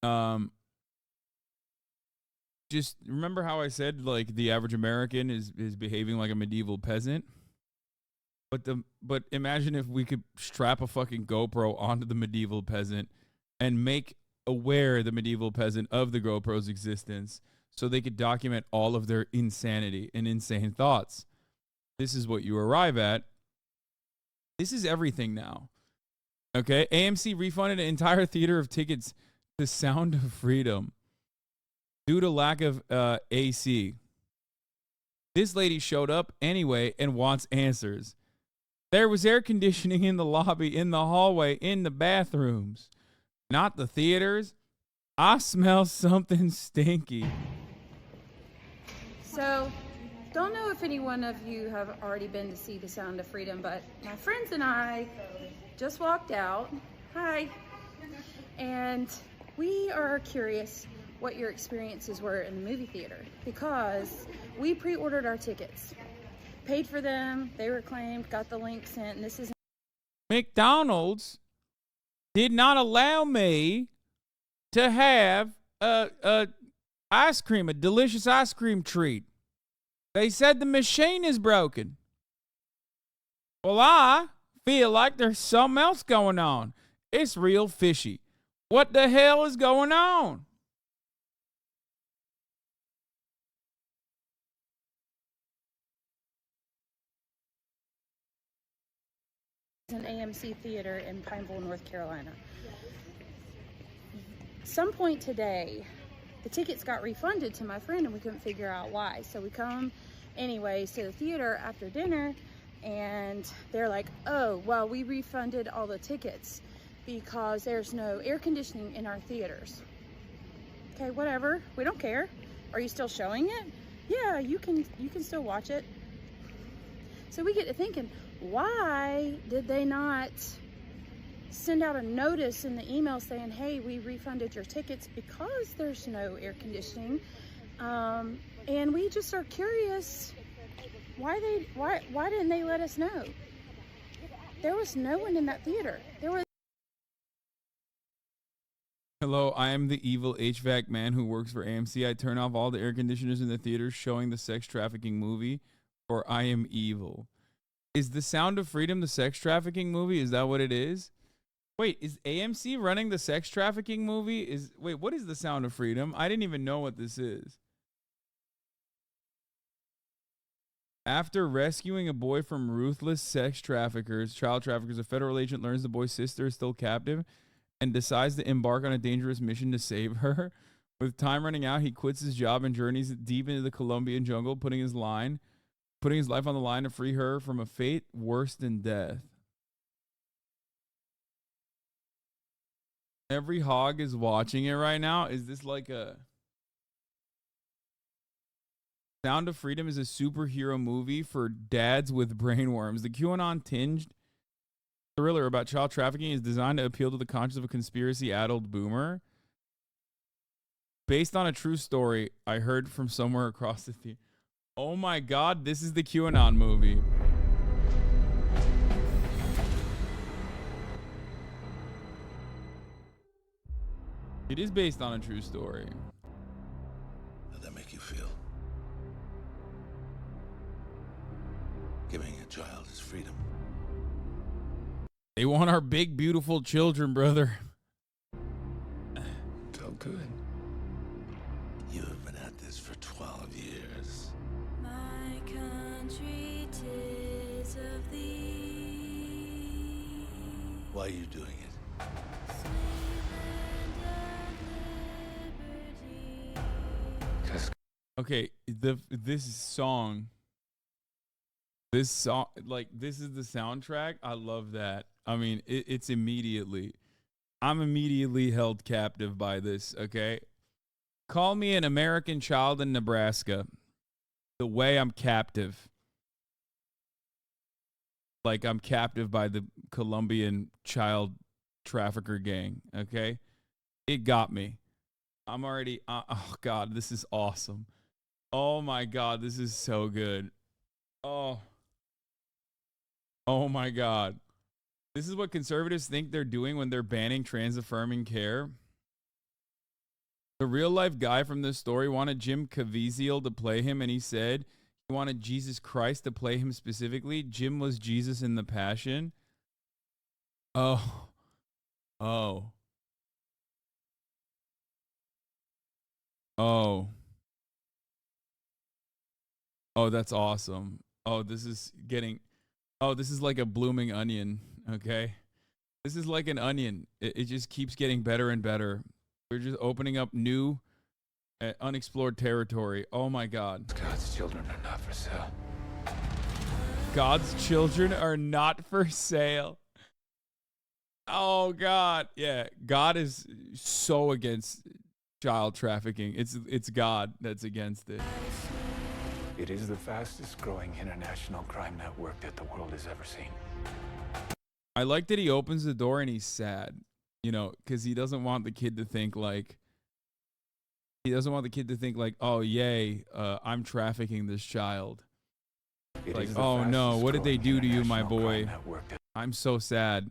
Um, just remember how I said like the average American is behaving like a medieval peasant. But imagine if we could strap a fucking GoPro onto the medieval peasant and make aware the medieval peasant of the GoPro's existence so they could document all of their insanity and insane thoughts. This is what you arrive at. This is everything now. Okay? AMC refunded an entire theater of tickets to Sound of Freedom due to lack of AC. This lady showed up anyway and wants answers. There was air conditioning in the lobby, in the hallway, in the bathrooms. Not the theaters. I smell something stinky. So, don't know if any one of you have already been to see The Sound of Freedom, but my friends and I just walked out. Hi. And we are curious what your experiences were in the movie theater because we pre-ordered our tickets. Paid for them, they were claimed, got the link sent, and this is... McDonald's did not allow me to have a ice cream, a delicious ice cream treat. They said the machine is broken. Well, I feel like there's something else going on. It's real fishy. What the hell is going on? an AMC theater in Pineville, North Carolina. Some point today, the tickets got refunded to my friend and we couldn't figure out why. So we come anyways to the theater after dinner and they're like, oh, well, we refunded all the tickets because there's no air conditioning in our theaters. Okay, whatever, we don't care. Are you still showing it? Yeah, you can still watch it. So we get to thinking, why did they not send out a notice in the email saying, hey, we refunded your tickets because there's no air conditioning? And we just are curious, why didn't they let us know? There was no one in that theater. Hello, I am the evil HVAC man who works for AMC. I turn off all the air conditioners in the theater showing the sex trafficking movie, or I am evil. Is The Sound of Freedom the sex trafficking movie? Is that what it is? Wait, is AMC running the sex trafficking movie? Wait, what is The Sound of Freedom? I didn't even know what this is. After rescuing a boy from ruthless sex traffickers, child traffickers, a federal agent learns the boy's sister is still captive and decides to embark on a dangerous mission to save her. With time running out, he quits his job and journeys deep into the Colombian jungle, putting his life on the line to free her from a fate worse than death. Every hog is watching it right now. Is this like a... Sound of Freedom is a superhero movie for dads with brainworms. The QAnon tinged thriller about child trafficking is designed to appeal to the conscience of a conspiracy-addled boomer. Based on a true story I heard from somewhere across the theater. Oh my God, this is the QAnon movie. It is based on a true story. How'd that make you feel? Giving a child his freedom. They want our big, beautiful children, brother. Felt good. You have been at this for 12 years. My country, 'tis of thee. Why are you doing it? Okay, this song, like, this is the soundtrack. I love that. I mean, it's immediately, I'm immediately held captive by this, okay? Call me an American child in Nebraska. The way I'm captive. Like, I'm captive by the Colombian child trafficker gang, okay? It got me. I'm already, oh God, this is awesome. Oh my God, this is so good. Oh my God. This is what conservatives think they're doing when they're banning trans affirming care. The real life guy from this story wanted Jim Caviezel to play him, and he said he wanted Jesus Christ to play him specifically. Jim was Jesus in the Passion. Oh. Oh. Oh. Oh, that's awesome. Oh, this is getting... Oh, this is like a blooming onion, okay? This is like an onion. It just keeps getting better and better. We're just opening up new, unexplored territory. Oh, my God. God's children are not for sale. God's children are not for sale. Oh, God. Yeah, God is so against child trafficking. It's God that's against it. It is the fastest growing international crime network that the world has ever seen. I like that he opens the door and he's sad, you know, because he doesn't want the kid to think like, oh, yay, I'm trafficking this child. Like, oh no, what did they do to you, my boy? I'm so sad.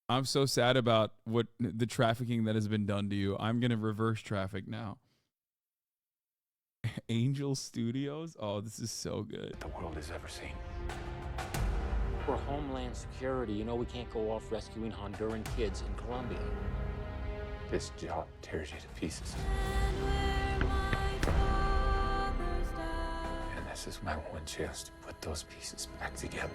I'm so sad about what the trafficking that has been done to you. I'm going to reverse traffic now. Angel Studios? Oh, this is so good. The world has ever seen. For Homeland Security, you know we can't go off rescuing Honduran kids in Colombia. This job tears you to pieces. And this is my one chance to put those pieces back together.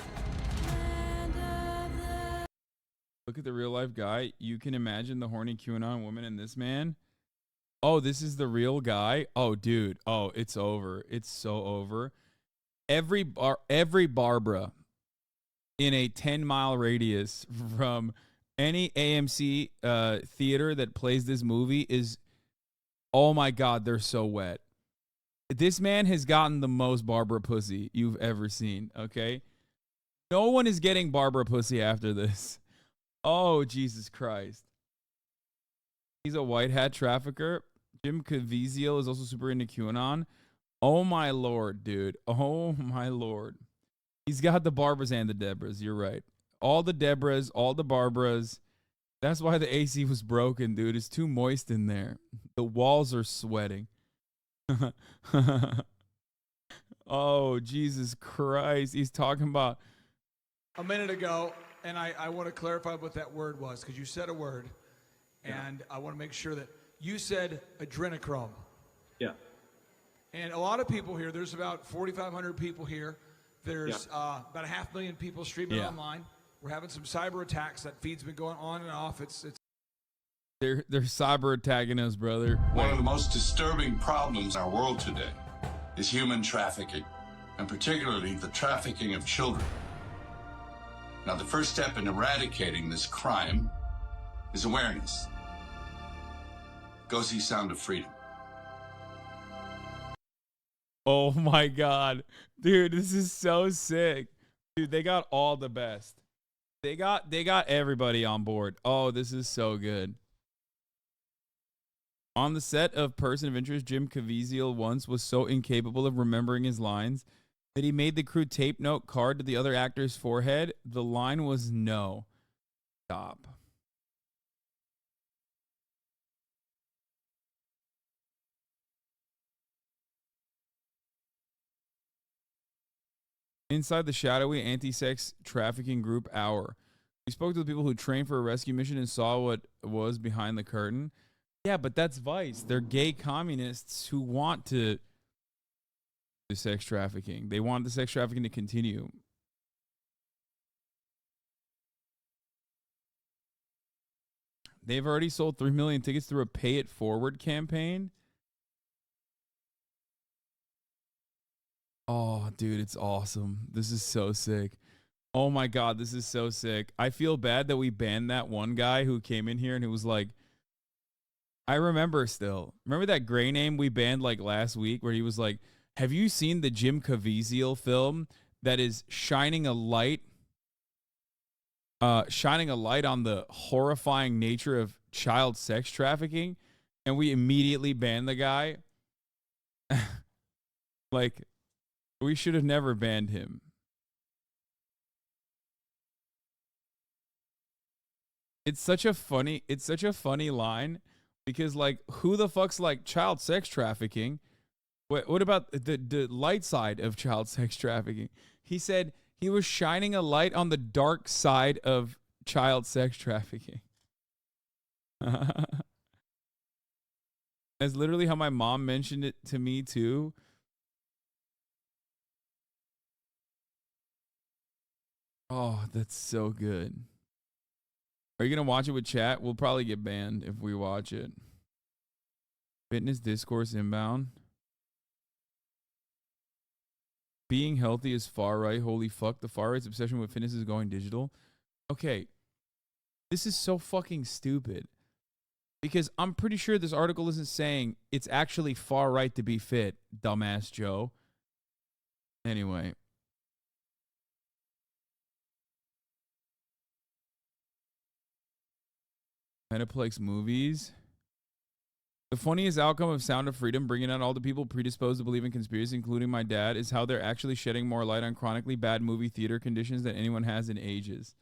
Look at the real life guy. You can imagine the horny QAnon woman and this man. Oh, this is the real guy. Oh, dude. Oh, it's over. It's so over. Every Barbara in a 10-mile radius from any AMC theater that plays this movie is, oh my God, they're so wet. This man has gotten the most Barbara pussy you've ever seen, okay? No one is getting Barbara pussy after this. Oh, Jesus Christ. He's a white hat trafficker. Jim Caviezel is also super into QAnon. Oh, my Lord, dude. Oh, my Lord. He's got the Barbaras and the Debras. You're right. All the Debras, all the Barbaras. That's why the AC was broken, dude. It's too moist in there. The walls are sweating. Oh, Jesus Christ. He's talking about... A minute ago, and I want to clarify what that word was, because you said a word, and I want to make sure that you said adrenochrome. Yeah. And a lot of people here, there's about 4,500 people here. There's about 500,000 people streaming online. We're having some cyber attacks. That feed's been going on and off. They're cyber attacking us, brother. One of the most disturbing problems in our world today is human trafficking, and particularly the trafficking of children. Now, the first step in eradicating this crime is awareness. Go see Sound of Freedom. Oh my God. Dude, this is so sick. Dude, they got all the best. They got everybody on board. Oh, this is so good. On the set of Person of Interest, Jim Caviezel once was so incapable of remembering his lines that he made the crew tape note card to the other actor's forehead. The line was no. Stop. Inside the shadowy anti-sex trafficking group Hour. We spoke to the people who trained for a rescue mission and saw what was behind the curtain. Yeah, but that's Vice. They're gay communists who want to do sex trafficking. They want the sex trafficking to continue. They've already sold 3 million tickets through a Pay It Forward campaign. Oh, dude, it's awesome. This is so sick. Oh my God, this is so sick. I feel bad that we banned that one guy who came in here and who was like, I remember still. Remember that gray name we banned like last week where he was like, have you seen the Jim Caviezel film that is shining a light on the horrifying nature of child sex trafficking? And we immediately banned the guy. Like, we should have never banned him. It's such a funny line Because like, who the fuck's like child sex trafficking? What about the light side of child sex trafficking? He said he was shining a light on the dark side of child sex trafficking. That's literally how my mom mentioned it to me too. Oh, that's so good. Are you going to watch it with chat? We'll probably get banned if we watch it. Fitness discourse inbound. Being healthy is far right. Holy fuck. The far right's obsession with fitness is going digital. Okay. This is so fucking stupid. Because I'm pretty sure this article isn't saying it's actually far right to be fit, dumbass Joe. Anyway. Metaplex movies. The funniest outcome of Sound of Freedom, bringing out all the people predisposed to believe in conspiracy, including my dad, is how they're actually shedding more light on chronically bad movie theater conditions than anyone has in ages.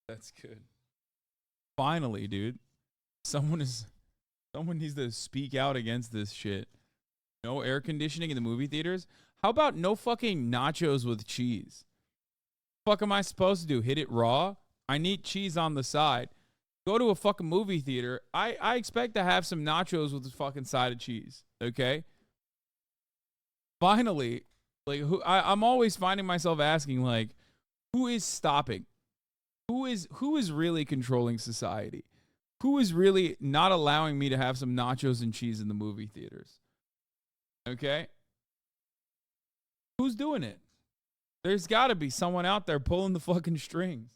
That's good. Finally, dude. Someone needs to speak out against this shit. No air conditioning in the movie theaters? How about no fucking nachos with cheese? What the fuck am I supposed to do? Hit it raw? I need cheese on the side. Go to a fucking movie theater. I expect to have some nachos with a fucking side of cheese. Okay? Finally, like I'm always finding myself asking, like, who is stopping? Who is really controlling society? Who is really not allowing me to have some nachos and cheese in the movie theaters? Okay? Who's doing it? There's got to be someone out there pulling the fucking strings.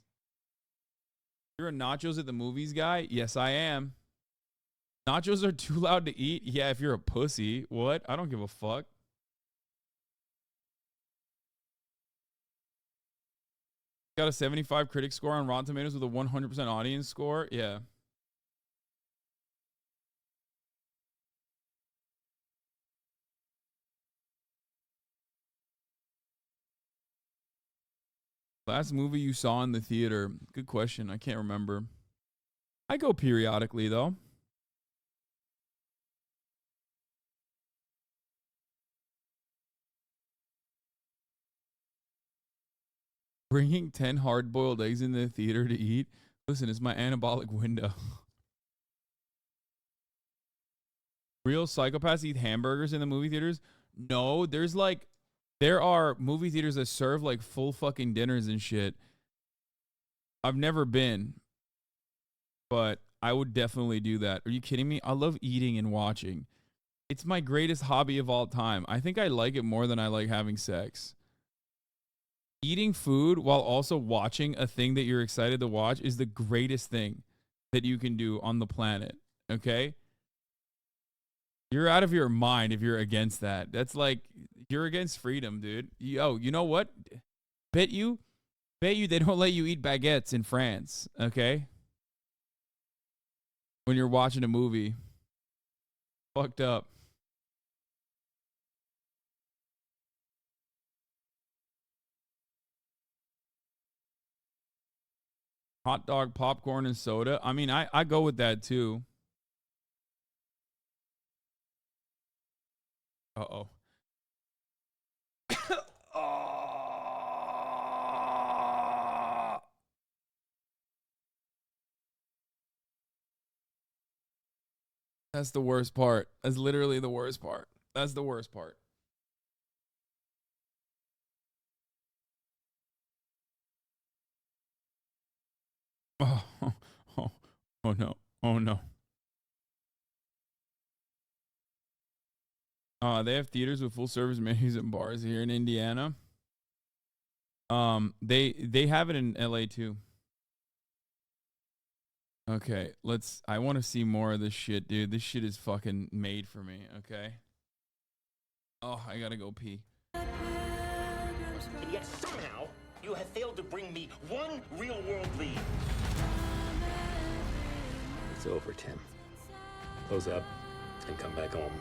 You're a nachos at the movies guy? Yes, I am. Nachos are too loud to eat? Yeah, if you're a pussy. What? I don't give a fuck. Got a 75 critic score on Rotten Tomatoes with a 100% audience score? Yeah. Last movie you saw in the theater? Good question. I can't remember. I go periodically, though. Bringing 10 hard-boiled eggs in the theater to eat? Listen, it's my anabolic window. Real psychopaths eat hamburgers in the movie theaters? No, there are movie theaters that serve like full fucking dinners and shit. I've never been, but I would definitely do that. Are you kidding me? I love eating and watching. It's my greatest hobby of all time. I think I like it more than I like having sex. Eating food while also watching a thing that you're excited to watch is the greatest thing that you can do on the planet. Okay? You're out of your mind if you're against that. That's like, you're against freedom, dude. Yo, you know what? Bet you they don't let you eat baguettes in France, okay? When you're watching a movie. Fucked up. Hot dog, popcorn, and soda. I mean, I go with that too. Uh-oh. That's the worst part. That's literally the worst part. That's the worst part. Oh, oh no. Oh no. They have theaters with full service menus and bars here in Indiana. They have it in LA too. Okay, I want to see more of this shit, dude. This shit is fucking made for me, okay? Oh, I gotta go pee. And yet somehow you have failed to bring me one real-world lead. It's over, Tim. Close up and come back home.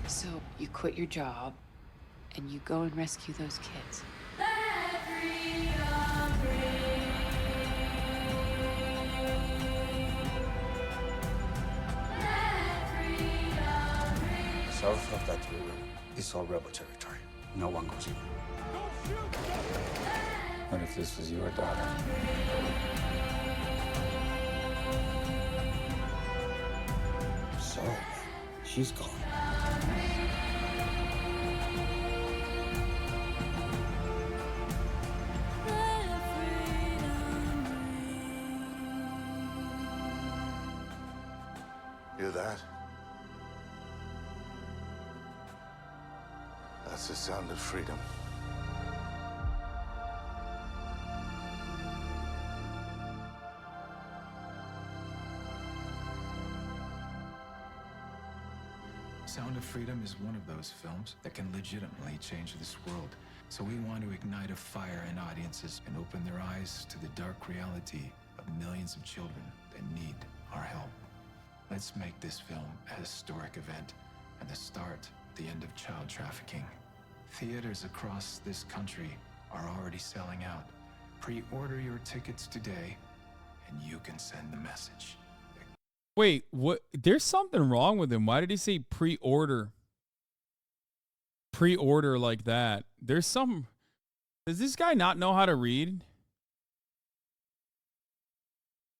So you quit your job and you go and rescue those kids. South of that river is all rebel territory. No one goes in. What if this was your daughter? So, she's gone. Hear that? That's the sound of freedom. Sound of Freedom is one of those films that can legitimately change this world. So we want to ignite a fire in audiences and open their eyes to the dark reality of millions of children that need our help. Let's make this film a historic event and the start, the end of child trafficking. Theaters across this country are already selling out. Pre-order your tickets today and you can send the message. Wait, what? There's something wrong with him. Why did he say pre-order? Pre-order like that. There's some... Does this guy not know how to read?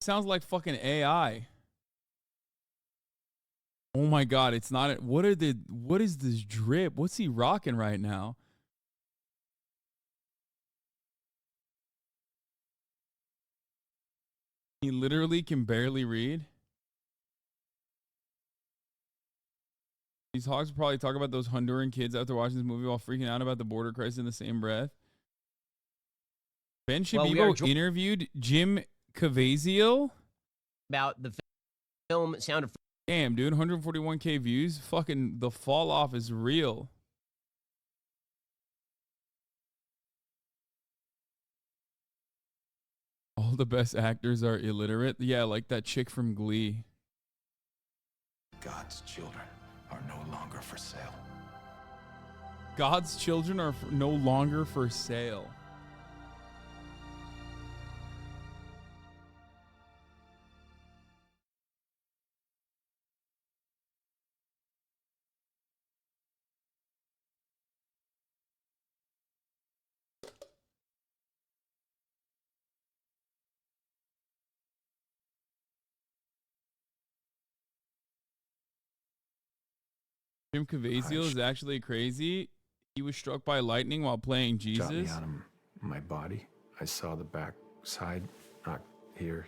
Sounds like fucking AI. Oh my God, it's not... What is this drip? What's he rocking right now? He literally can barely read. These hogs will probably talk about those Honduran kids after watching this movie while freaking out about the border crisis in the same breath. Ben Shabibo interviewed Jim Caviezel about the film Sound of Freedom. Damn, dude, 141K views. Fucking the fall off is real. All the best actors are illiterate. Yeah, like that chick from Glee. God's children are no longer for sale. God's children are no longer for sale. Jim Caviezel is actually crazy. He was struck by lightning while playing Jesus. Got me out of my body. I saw the back side, not here,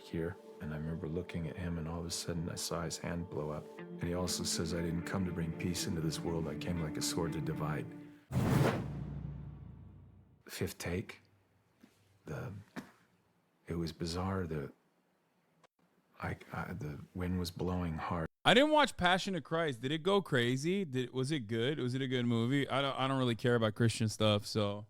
and I remember looking at him, and all of a sudden I saw his hand blow up. And he also says, I didn't come to bring peace into this world. I came like a sword to divide. Fifth take. It was bizarre. The wind was blowing hard. I didn't watch Passion of Christ. Did it go crazy? Was it good? Was it a good movie? I don't really care about Christian stuff, so.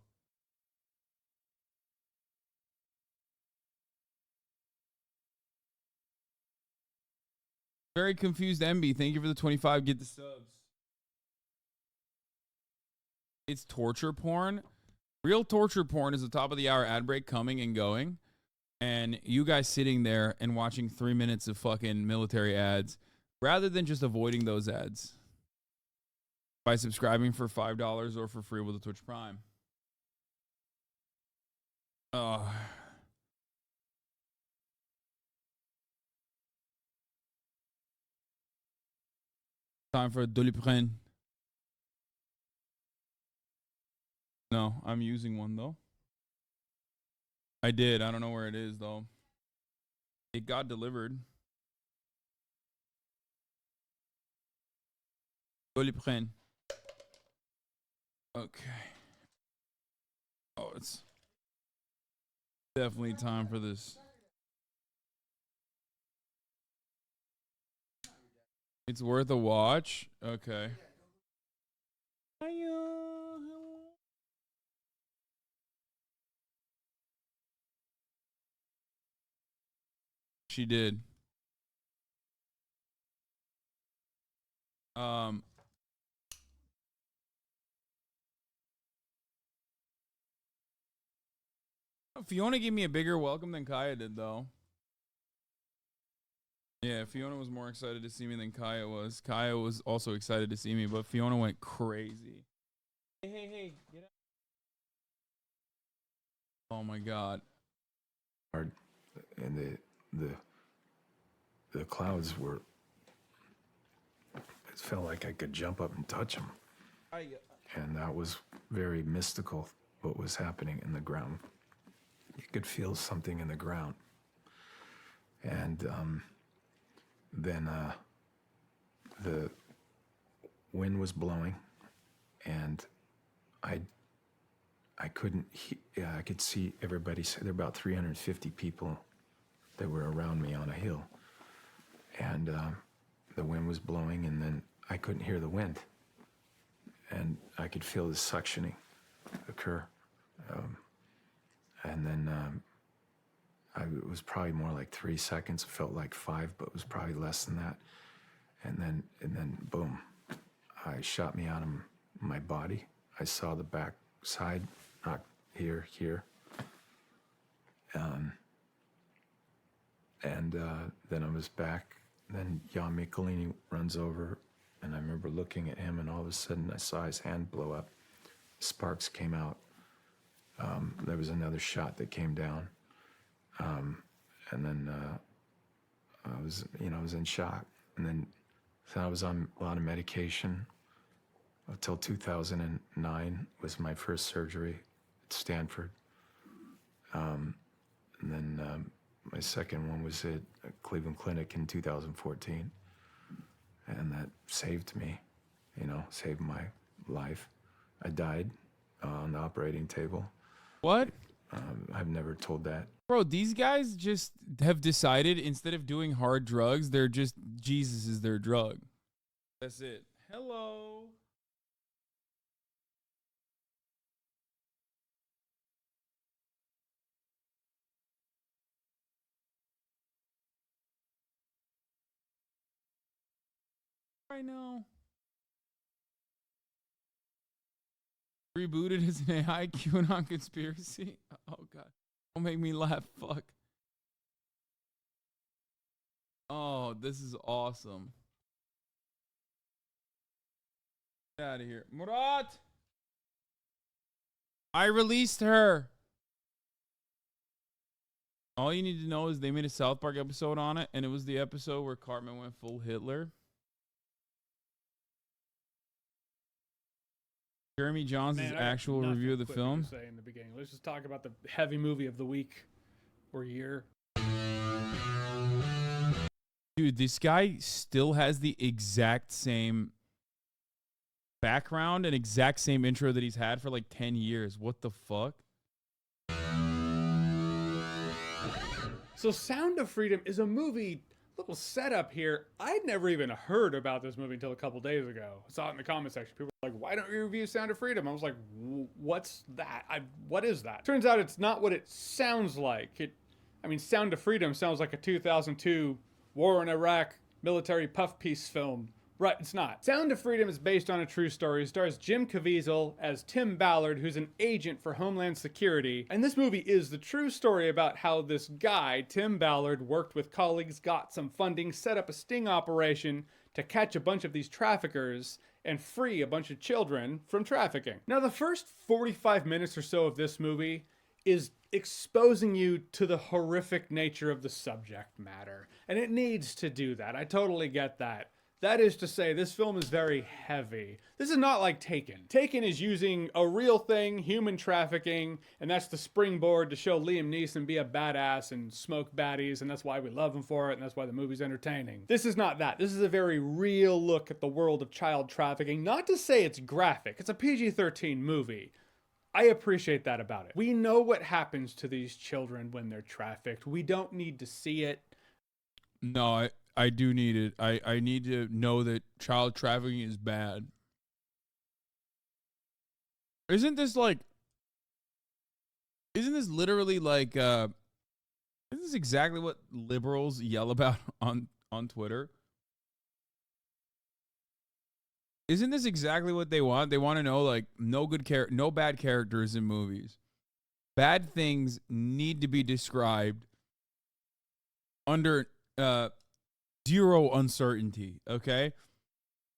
Very confused MB. Thank you for the 25. Get the subs. It's torture porn. Real torture porn is the top of the hour ad break coming and going. And you guys sitting there and watching 3 minutes of fucking military ads rather than just avoiding those ads by subscribing for $5 or for free with a Twitch Prime. Time for a Doliprane. No, I'm using one though. I did. I don't know where it is though. It got delivered. Doliprane. Okay. Oh, it's definitely time for this. It's worth a watch. Okay. She did. Fiona gave me a bigger welcome than Kaya did, though. Yeah, Fiona was more excited to see me than Kaya was. Kaya was also excited to see me, but Fiona went crazy. Hey, get out. Oh my God. Hard, and the clouds were. It felt like I could jump up and touch them, and that was very mystical. What was happening in the ground? You could feel something in the ground, and then the wind was blowing, and I couldn't. I could see everybody. There were about 350 people that were around me on a hill, and the wind was blowing, and then I couldn't hear the wind, and I could feel the suctioning occur, and then it was probably more like 3 seconds. It felt like 5, but it was probably less than that, and then boom, I shot me out of my body. I saw the back side, not here, and then I was back. Then Jan Michelini runs over, and I remember looking at him, and all of a sudden I saw his hand blow up. Sparks came out. There was another shot that came down, and then I was in shock. And then so I was on a lot of medication until 2009 was my first surgery at Stanford, and then my second one was at Cleveland Clinic in 2014, and that saved me, saved my life. I died on the operating table. What? I've never told that. Bro, these guys just have decided instead of doing hard drugs, they're just, Jesus is their drug. That's it. Hello. I know. Rebooted as an AI QAnon conspiracy. Oh God. Don't make me laugh. Fuck. Oh, this is awesome. Get out of here. Murat! I released her. All you need to know is they made a South Park episode on it, and it was the episode where Cartman went full Hitler. Jeremy Johns' actual review of the film. Say in the beginning. Let's just talk about the heavy movie of the week or year. Dude, this guy still has the exact same background and exact same intro that he's had for like 10 years. What the fuck? So Sound of Freedom is a movie, little setup here. I'd never even heard about this movie until a couple days ago. I saw it in the comment section. People were like, why don't you review Sound of Freedom? I was like, what's that? What is that? Turns out it's not what it sounds like. Sound of Freedom sounds like a 2002 war in Iraq military puff piece film. Right, it's not. Sound of Freedom is based on a true story. It stars Jim Caviezel as Tim Ballard, who's an agent for Homeland Security. And this movie is the true story about how this guy, Tim Ballard, worked with colleagues, got some funding, set up a sting operation to catch a bunch of these traffickers and free a bunch of children from trafficking. Now, the first 45 minutes or so of this movie is exposing you to the horrific nature of the subject matter. And it needs to do that. I totally get that. That is to say, this film is very heavy. This is not like Taken. Taken is using a real thing, human trafficking, and that's the springboard to show Liam Neeson be a badass and smoke baddies, and that's why we love him for it, and that's why the movie's entertaining. This is not that. This is a very real look at the world of child trafficking. Not to say it's graphic. It's a PG-13 movie. I appreciate that about it. We know what happens to these children when they're trafficked. We don't need to see it. No, I do need it. I need to know that child trafficking is bad. Isn't this literally like, isn't this exactly what liberals yell about on Twitter? Isn't this exactly what they want? They want to know, like, no bad characters in movies. Bad things need to be described under zero uncertainty, okay?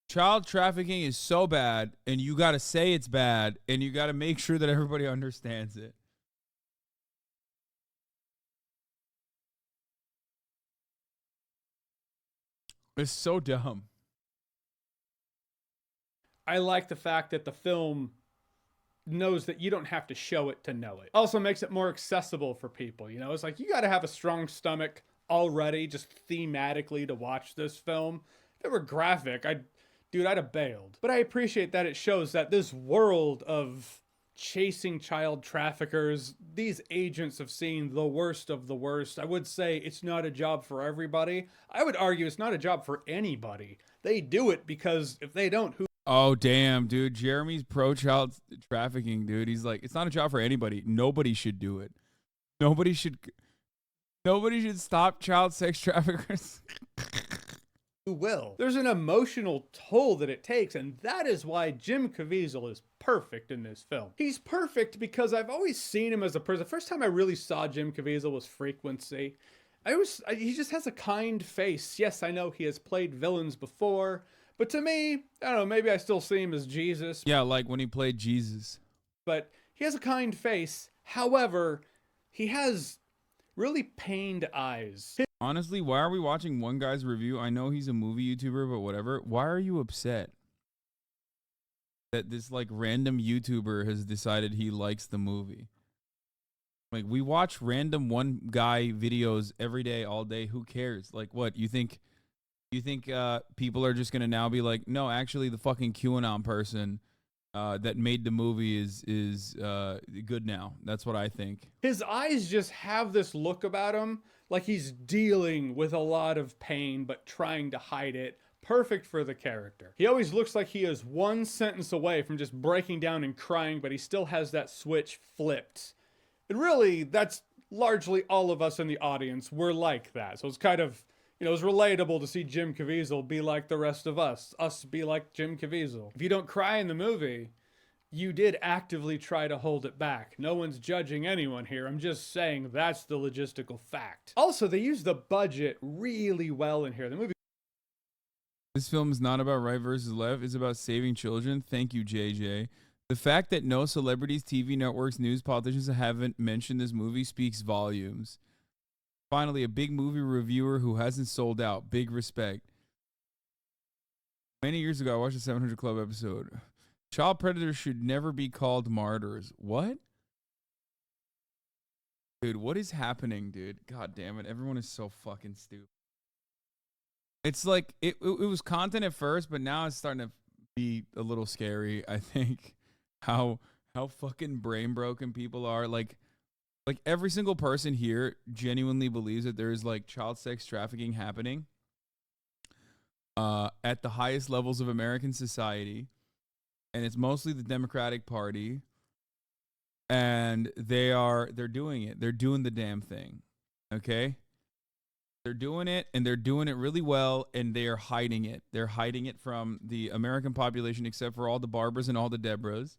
Child trafficking is so bad, and you got to say it's bad, and you got to make sure that everybody understands it. It's so dumb. I like the fact that the film knows that you don't have to show it to know it. Also makes it more accessible for people. You know, it's like you got to have a strong stomach already just thematically to watch this film. If it were graphic, I'd have bailed. But I appreciate that it shows that this world of chasing child traffickers, these agents have seen the worst of the worst. I would say it's not a job for everybody. I would argue it's not a job for anybody. They do it because if they don't, who? Oh, damn, dude. Jeremy's pro-child trafficking, dude. He's like, it's not a job for anybody. Nobody should do it. Nobody should stop child sex traffickers. Who will? There's an emotional toll that it takes, and that is why Jim Caviezel is perfect in this film. He's perfect because I've always seen him as a person. The first time I really saw Jim Caviezel was Frequency. He just has a kind face. Yes, I know he has played villains before, but to me, I don't know, maybe I still see him as Jesus. Yeah, like when he played Jesus. But he has a kind face. However, he has really pained eyes. Honestly, why are we watching one guy's review? I know he's a movie YouTuber, but whatever. Why are you upset that this like random YouTuber has decided he likes the movie? Like, we watch random one guy videos every day, all day. Who cares? Like, what? You think people are just gonna now be like, no, actually, the fucking QAnon person that made the movie is good now. That's what I think. His eyes just have this look about him, like he's dealing with a lot of pain, but trying to hide it. Perfect for the character. He always looks like he is one sentence away from just breaking down and crying, but he still has that switch flipped. And really, that's largely all of us in the audience. We're like that. So it's kind of, it's relatable to see Jim Caviezel be like the rest of us be like Jim Caviezel. If you don't cry in the movie, you did actively try to hold it back. No one's judging anyone here. I'm just saying that's the logistical fact. Also, they use the budget really well in here. The movie. This film is not about right versus left. It's about saving children. Thank you, JJ. The fact that no celebrities, TV networks, news, politicians haven't mentioned this movie speaks volumes. Finally, a big movie reviewer who hasn't sold out. Big respect. Many years ago, I watched a 700 Club episode. Child predators should never be called martyrs. What? Dude, what is happening, dude? God damn it. Everyone is so fucking stupid. It's like, it was content at first, but now it's starting to be a little scary, I think. How fucking brain broken people are. Like every single person here genuinely believes that there is like child sex trafficking happening at the highest levels of American society. And it's mostly the Democratic Party, and they're doing it. They're doing the damn thing. Okay? They're doing it, and they're doing it really well, and they are hiding it. They're hiding it from the American population, except for all the Barbaras and all the Debras.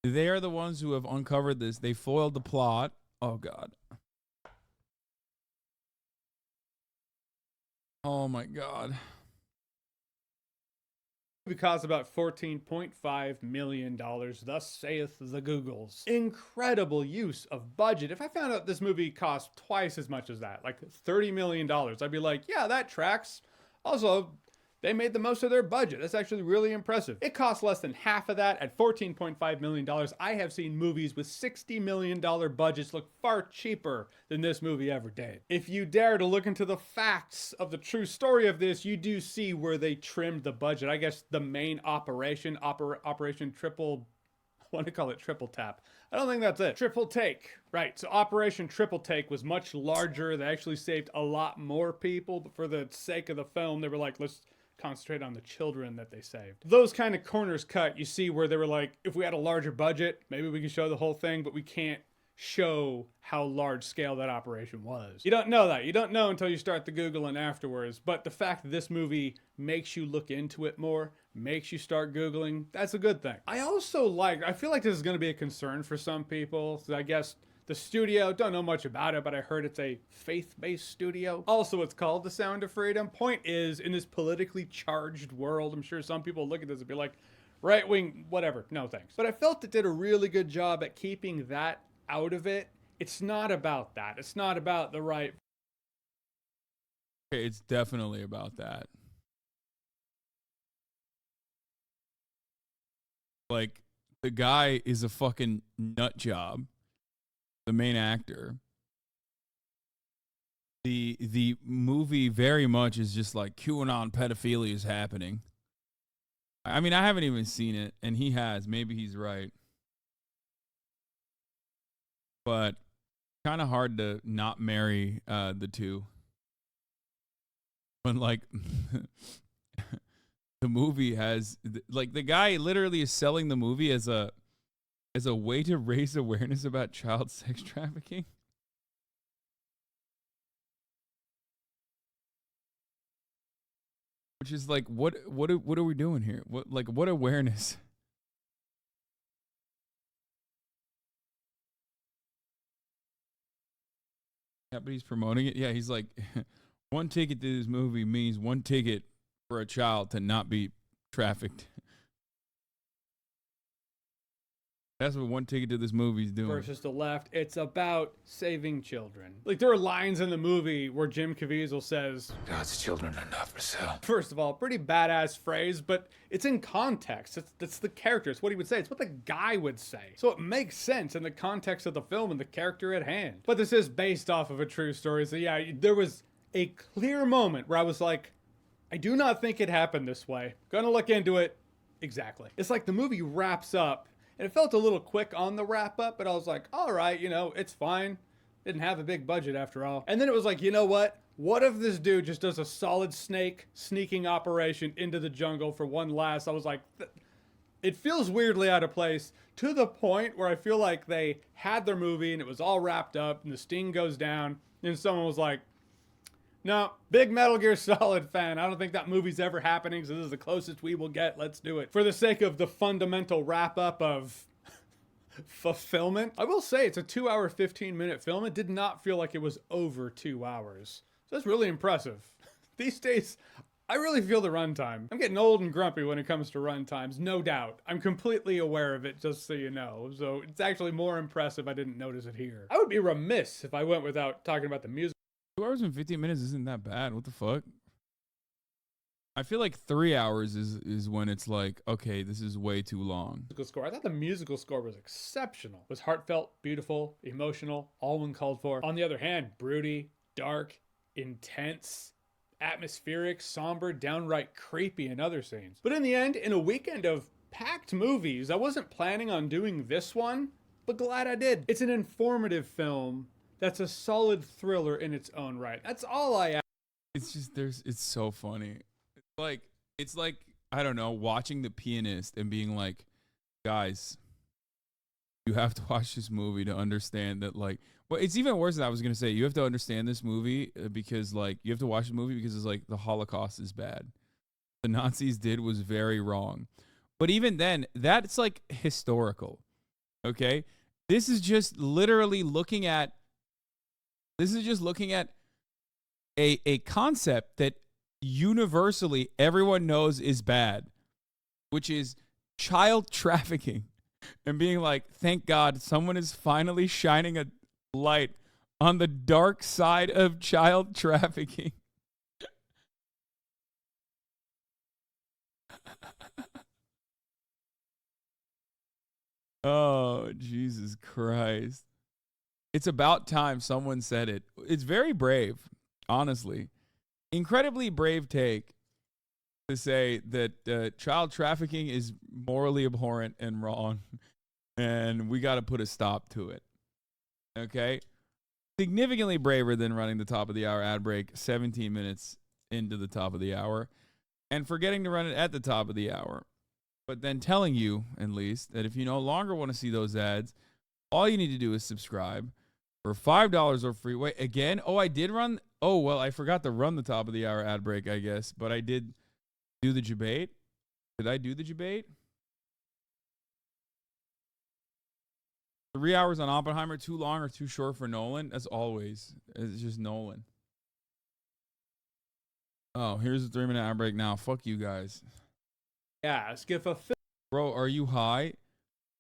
They are the ones who have uncovered this. They foiled the plot. Oh, God. Oh, my God. It costs about $14.5 million, thus saith the Googles. Incredible use of budget. If I found out this movie cost twice as much as that, like $30 million, I'd be like, yeah, that tracks. Also, they made the most of their budget. That's actually really impressive. It costs less than half of that at $14.5 million. I have seen movies with $60 million budgets look far cheaper than this movie ever did. If you dare to look into the facts of the true story of this, you do see where they trimmed the budget. I guess the main operation, Operation Triple, I want to call it Triple Tap. I don't think that's it. Triple Take. Right, so Operation Triple Take was much larger. They actually saved a lot more people, but for the sake of the film, they were like, let's concentrate on the children that they saved. Those kind of corners cut, you see where they were like, if we had a larger budget, maybe we could show the whole thing, but we can't show how large scale that operation was. You don't know that. You don't know until you start the Googling afterwards. But the fact that this movie makes you look into it more, makes you start Googling, that's a good thing. I feel like this is going to be a concern for some people. So I guess The studio, don't know much about it, but I heard it's a faith-based studio. Also, it's called The Sound of Freedom. Point is, in this politically charged world, I'm sure some people look at this and be like, right wing, whatever, no thanks. But I felt it did a really good job at keeping that out of it. It's not about that. It's not about the right. It's definitely about that. Like, the guy is a fucking nut job. The main actor. The movie very much is just like QAnon pedophilia is happening. I mean, I haven't even seen it, and he has. Maybe he's right. But kind of hard to not marry the two. When, like, the movie has, like, the guy literally is selling the movie as a way to raise awareness about child sex trafficking. Which is like, what are we doing here? What awareness? Yeah, but he's promoting it. Yeah, he's like, one ticket to this movie means one ticket for a child to not be trafficked. That's what one ticket to this movie is doing. Versus the left, it's about saving children. Like, there are lines in the movie where Jim Caviezel says, God's children are not for sale. First of all, pretty badass phrase, but it's in context. It's the character. It's what he would say. It's what the guy would say. So it makes sense in the context of the film and the character at hand. But this is based off of a true story. So yeah, there was a clear moment where I was like, I do not think it happened this way. Gonna look into it. Exactly. It's like the movie wraps up. And it felt a little quick on the wrap up, but I was like, all right, it's fine. Didn't have a big budget after all. And then it was like, you know what? What if this dude just does a solid sneaking operation into the jungle for one last? I was like, it feels weirdly out of place to the point where I feel like they had their movie and it was all wrapped up and the sting goes down. And someone was like, no, big Metal Gear Solid fan. I don't think that movie's ever happening, so this is the closest we will get. Let's do it. For the sake of the fundamental wrap-up of fulfillment, I will say it's a 2-hour, 15-minute film. It did not feel like it was over 2 hours. So that's really impressive. These days, I really feel the runtime. I'm getting old and grumpy when it comes to runtimes, no doubt. I'm completely aware of it, just so you know. So it's actually more impressive I didn't notice it here. I would be remiss if I went without talking about the music. 2 hours and 15 minutes isn't that bad. What the fuck? I feel like 3 hours is when it's like, okay, this is way too long. Musical score. I thought the musical score was exceptional. It was heartfelt, beautiful, emotional, all when called for. On the other hand, broody, dark, intense, atmospheric, somber, downright creepy in other scenes. But in the end, in a weekend of packed movies, I wasn't planning on doing this one, but glad I did. It's an informative film that's a solid thriller in its own right. That's all I ask. It's just, it's so funny. It's like, I don't know, watching The Pianist and being like, guys, you have to watch this movie to understand that, like, well, it's even worse than I was going to say. You have to understand this movie because, like, you have to watch the movie because it's like the Holocaust is bad. The Nazis did was very wrong. But even then, that's like historical. Okay? This is just literally looking at a concept that universally everyone knows is bad, which is child trafficking, and being like, thank God someone is finally shining a light on the dark side of child trafficking. Oh, Jesus Christ. It's about time someone said it. It's very brave, honestly. Incredibly brave take to say that child trafficking is morally abhorrent and wrong, and we got to put a stop to it. Okay? Significantly braver than running the top of the hour ad break 17 minutes into the top of the hour and forgetting to run it at the top of the hour. But then telling you, at least, that if you no longer want to see those ads, all you need to do is subscribe. For $5 or free. Wait, again? Oh, I did run. Oh, well, I forgot to run the top of the hour ad break, I guess. But I did do the debate. Did I do the debate? 3 hours on Oppenheimer, too long or too short for Nolan? As always, it's just Nolan. Oh, here's a 3-minute ad break now. Fuck you guys. Ask if a film. Bro, are you high?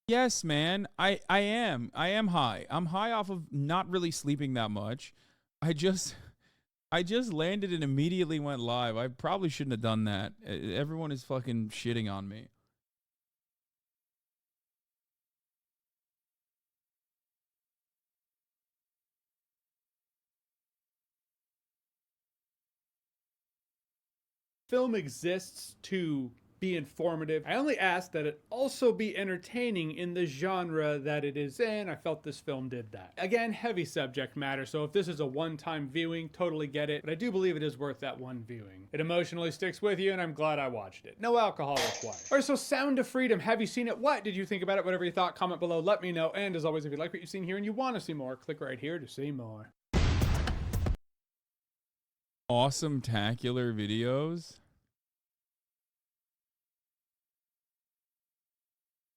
Yes, man. I am. I am high. I'm high off of not really sleeping that much. I just landed and immediately went live. I probably shouldn't have done that. Everyone is fucking shitting on me. Film exists to be informative. I only ask that it also be entertaining in the genre that it is in. I felt this film did that. Again, heavy subject matter, so if this is a one-time viewing, totally get it, but I do believe it is worth that one viewing. It emotionally sticks with you, and I'm glad I watched it. No alcohol required. Alright, so Sound of Freedom, have you seen it? What did you think about it? Whatever you thought, comment below, let me know, and as always, if you like what you've seen here and you want to see more, click right here to see more. Awesome tacular videos.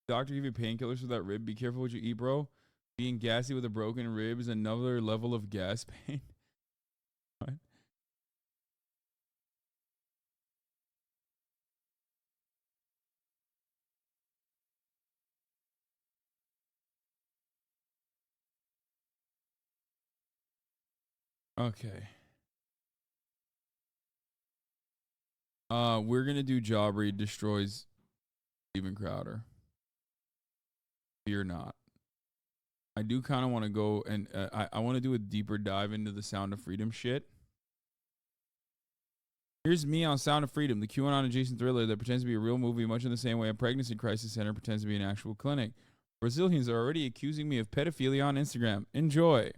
Doctor give you painkillers for that rib. Be careful what you eat, bro. Being gassy with a broken rib is another level of gas pain. What? Okay. We're gonna do job read destroys Steven Crowder. Fear not. I do kind of want to go and I want to do a deeper dive into the Sound of Freedom shit. Here's me on Sound of Freedom, the QAnon adjacent thriller that pretends to be a real movie, much in the same way a pregnancy crisis center pretends to be an actual clinic. Brazilians are already accusing me of pedophilia on Instagram. Enjoy.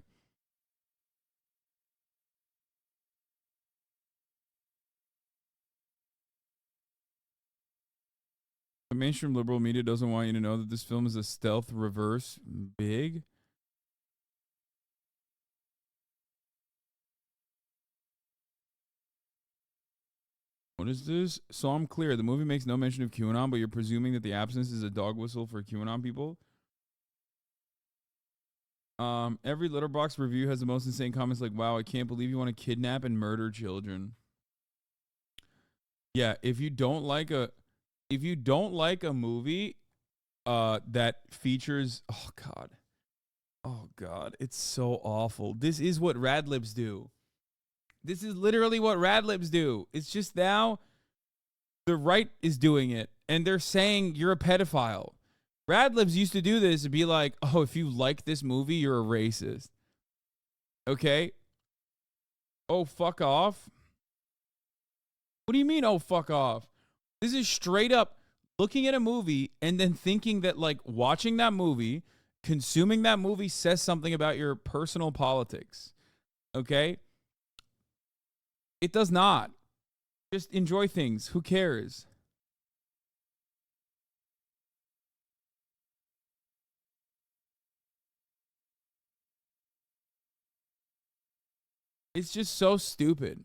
The mainstream liberal media doesn't want you to know that this film is a stealth reverse big. What is this? So I'm clear. The movie makes no mention of QAnon, but you're presuming that the absence is a dog whistle for QAnon people? Every Letterboxd review has the most insane comments like, wow, I can't believe you want to kidnap and murder children. Yeah, if you don't like a movie that features oh god, it's so awful. This is what Rad Libs do. This is literally what Rad Libs do. It's just now the right is doing it and they're saying you're a pedophile. Rad Libs used to do this and be like, oh, if you like this movie, you're a racist. Okay? Oh, fuck off. What do you mean, oh, fuck off? This is straight up looking at a movie and then thinking that, like, watching that movie, consuming that movie says something about your personal politics. Okay? It does not. Just enjoy things. Who cares? It's just so stupid.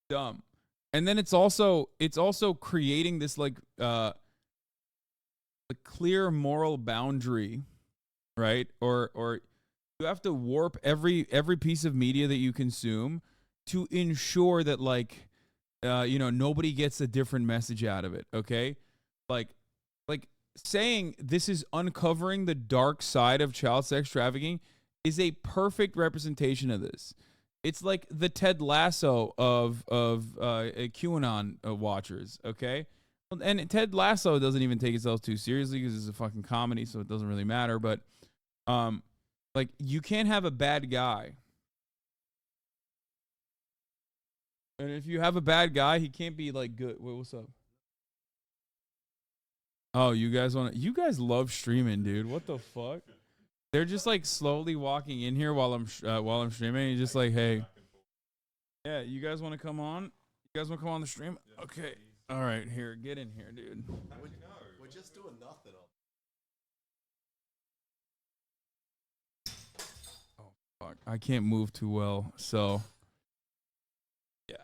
Dumb. And then it's also creating this like a clear moral boundary, right? Or you have to warp every piece of media that you consume to ensure that like nobody gets a different message out of it, okay? Like saying this is uncovering the dark side of child sex trafficking is a perfect representation of this. It's like the Ted Lasso of QAnon watchers, okay? And Ted Lasso doesn't even take itself too seriously because it's a fucking comedy, so it doesn't really matter. But like you can't have a bad guy, and if you have a bad guy, he can't be like good. Wait, what's up? Oh, you guys love streaming, dude. What the fuck? They're just like slowly walking in here while I'm streaming. You're just like, hey, yeah, you guys want to come on? You guys want to come on the stream? Okay, all right, here, get in here, dude. We're just doing nothing. Oh fuck, I can't move too well, so yeah,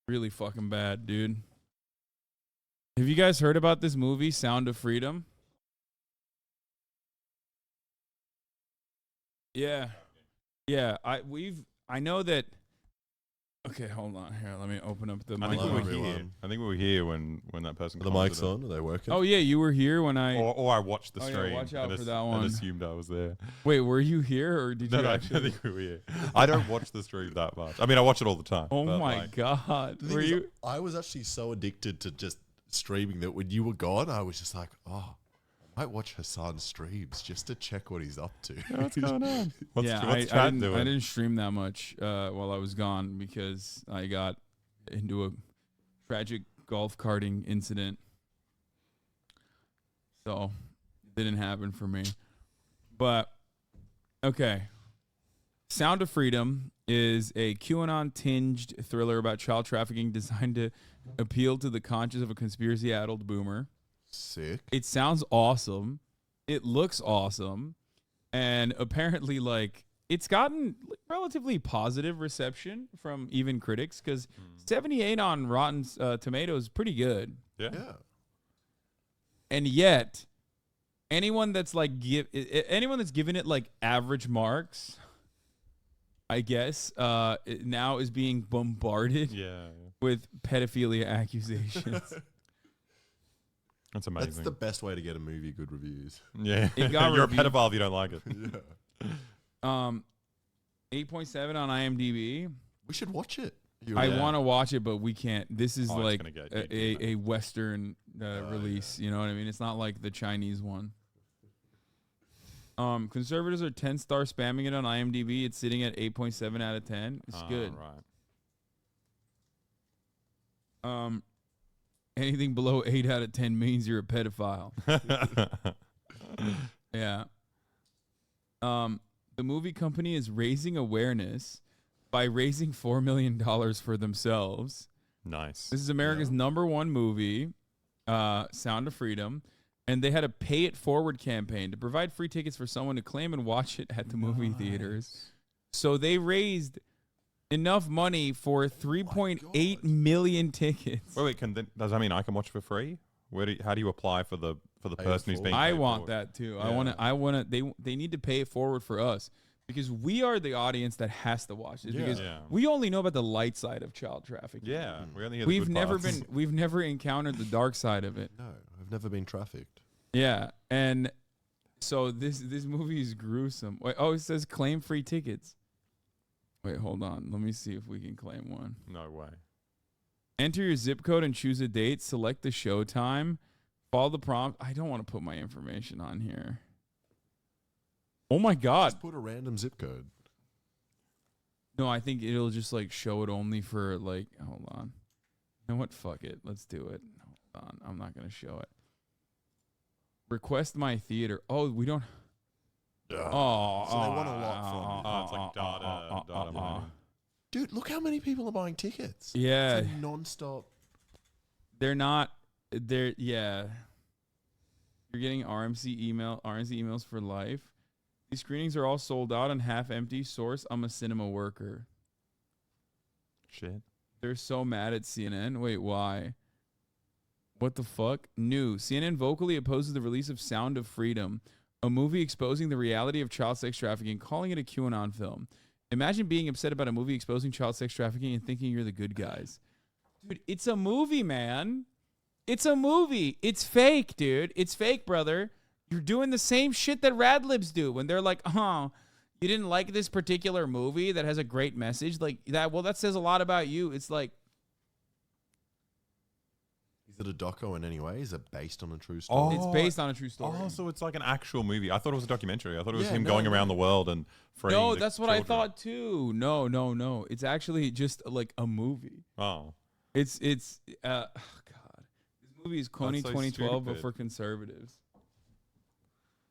really fucking bad, dude. Have you guys heard about this movie, Sound of Freedom? Yeah. I know that. Okay, hold on here. Let me open up the mic. I think we were here when that person. Are the mics on? Are they working? Oh yeah, you were here when I. Or I watched the stream. Yeah, watch out for that one. And assumed I was there. Wait, were you here or did you? No, actually... I think we were here. I don't watch the stream that much. I mean, I watch it all the time. Oh my god, were you? I was actually so addicted to just streaming that when you were gone, I was just like, oh. I might watch Hasan's streams just to check what he's up to. What's going on? What's I Chad doing? didn't stream that much while I was gone because I got into a tragic golf karting incident. So it didn't happen for me. But okay. Sound of Freedom is a QAnon tinged thriller about child trafficking designed to appeal to the conscience of a conspiracy-addled boomer. Sick. It sounds awesome. It looks awesome. And apparently, like, it's gotten relatively positive reception from even critics because 78 on Rotten Tomatoes, pretty good. Yeah. And yet, anyone that's given it like average marks, I guess, now is being bombarded with pedophilia accusations. That's amazing. That's the best way to get a movie good reviews. Yeah. It got You're a pedophile if you don't like it. Yeah. 8.7 on IMDb. We should watch it. I want to watch it, but we can't. This is like get a Western release. You know what I mean? It's not like the Chinese one. Conservatives are 10-star spamming it on IMDb. It's sitting at 8.7 out of 10. It's good. Right. Anything below 8 out of 10 means you're a pedophile. Yeah. The movie company is raising awareness by raising $4 million for themselves. Nice. This is America's #1 movie, Sound of Freedom, and they had a pay it forward campaign to provide free tickets for someone to claim and watch it at the movie theaters. So they raised enough money for 3.8 million tickets. Wait, does that mean I can watch for free? How do you apply for the person who's being paid I want forward? that too. Yeah. I want to they need to pay it forward for us because we are the audience that has to watch it because we only know about the light side of child trafficking. Yeah, we only hear the good parts. We've never encountered the dark side of it. No, I've never been trafficked. Yeah, and so this movie is gruesome. Wait, it says claim free tickets. Wait, hold on. Let me see if we can claim one. No way. Enter your zip code and choose a date. Select the show time. Follow the prompt. I don't want to put my information on here. Oh my God. Just put a random zip code. No, I think it'll just show it only for hold on. You know what? Fuck it. Let's do it. Hold on. I'm not going to show it. Request my theater. Oh, we don't. So they want a lot It's like data mining. Dude, look how many people are buying tickets. Yeah. It's non-stop. You're getting RMC emails for life. These screenings are all sold out and half empty. Source, I'm a cinema worker. Shit. They're so mad at CNN. Wait, why? What the fuck? New. CNN vocally opposes the release of Sound of Freedom, a movie exposing the reality of child sex trafficking, calling it a QAnon film. Imagine being upset about a movie exposing child sex trafficking and thinking you're the good guys. Dude, it's a movie, man. It's a movie. It's fake, dude. It's fake, brother. You're doing the same shit that Radlibs do when they're like, you didn't like this particular movie that has a great message? Like that, well, that says a lot about you. It's like, is it a doco in any way? Is it based on a true story? It's based on a true story. Oh, so it's like an actual movie. I thought it was a documentary. I thought it was him going around the world and freeing No, the that's what children. I thought too. No. It's actually just like a movie. Oh. It's God. This movie is Coney That's so 2012, but stupid. for conservatives.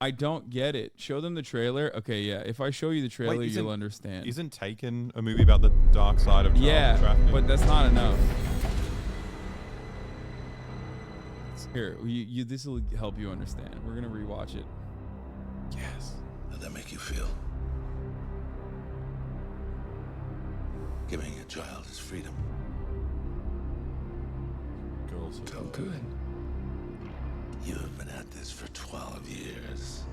I don't get it. Show them the trailer. Okay, yeah. If I show you the trailer, you'll understand. Isn't Taken a movie about the dark side of child trafficking? But that's not enough. Here, this will help you understand. We're gonna rewatch it. Yes. How'd that make you feel? Giving a child his freedom. Girls felt good. You have been at this for 12 years.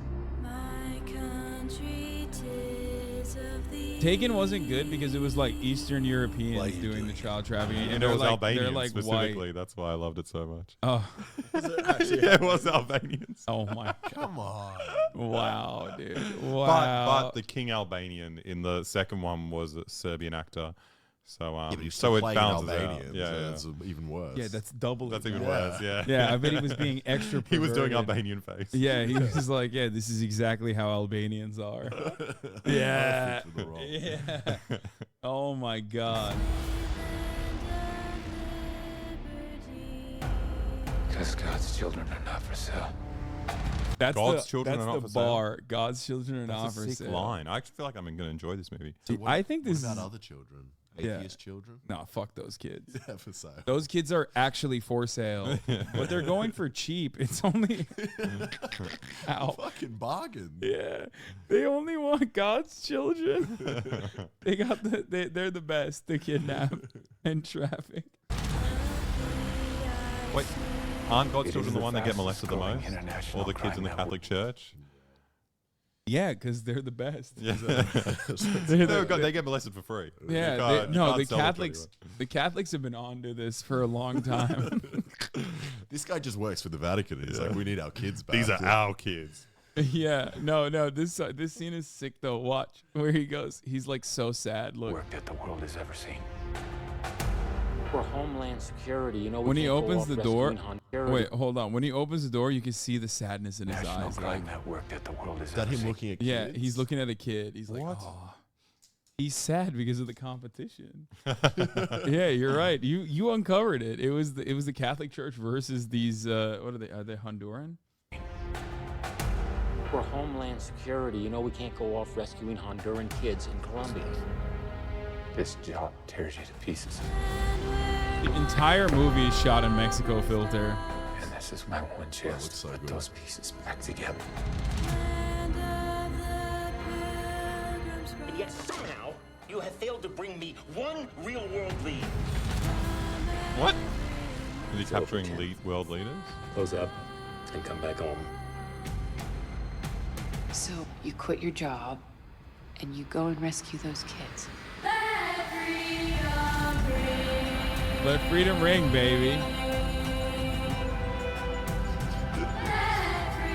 Taken wasn't good because it was like Eastern Europeans doing the child trafficking, and it was like, Albanians they're like specifically. white. That's why I loved it so much. Oh, Yeah, it was Albanians. Oh my god! Come on! Wow, dude! Wow. But the King Albanian in the second one was a Serbian actor, so Yeah, but he's so still it playing balances Albanian, out. Yeah, so yeah. it's even worse. Yeah, that's double. That's it, even man. worse. Yeah. Yeah, I bet he was being extra. He was doing perverted. Albanian face. Yeah, he was like, yeah, this is exactly how Albanians are. Yeah. Perfect for the role. Yeah. Oh my god. Because God's children are not for sale. That's God's children that's are not the for sale. bar. God's children are not That's for a sick sale. line. I actually feel like I'm going to enjoy this movie. So what, I think this what about is other children? Yeah. Atheist children? No, fuck those kids. Yeah, for sale. Those kids are actually for sale, but they're going for cheap. It's only Ow. Fucking bargain. Yeah, they only want God's children. They got they're the best to kidnap and traffic. Wait, aren't God's It children is the the one that get fastest molested the growing most? international All the kids in the crime Catholic Church? Yeah, because they're the best. Yeah. They're They get molested for free. Yeah, You can't- you no, can't the sell it to Catholics. anyone. The Catholics have been on to this for a long time. This guy just works for the Vatican. He's like, we need our kids back. These are our kids. Yeah, no. This scene is sick though. Watch where he goes. He's like so sad. Look, Work that the world has ever seen. For Homeland Security, you know, we when he can't go opens off the door. rescuing Honduras. Wait, hold on. When he opens the door, you can see the sadness in his National eyes. crime Like, network that the world has Is that ever him seen. looking at yeah, kids? he's looking at a kid. He's like, What? oh. He's sad because of the competition. Yeah, you're right. You uncovered it. It was the Catholic Church versus these. What are they? Are they Honduran? For Homeland Security, you know, we can't go off rescuing Honduran kids in Colombia. This job tears you to pieces. The entire movie is shot in Mexico filter. And this is my one chance looks so to put good. those pieces back together. And yet somehow you have failed to bring me one real-world lead. What? Is he capturing world leaders? Close up and come back home. So you quit your job and you go and rescue those kids. Let freedom ring, baby.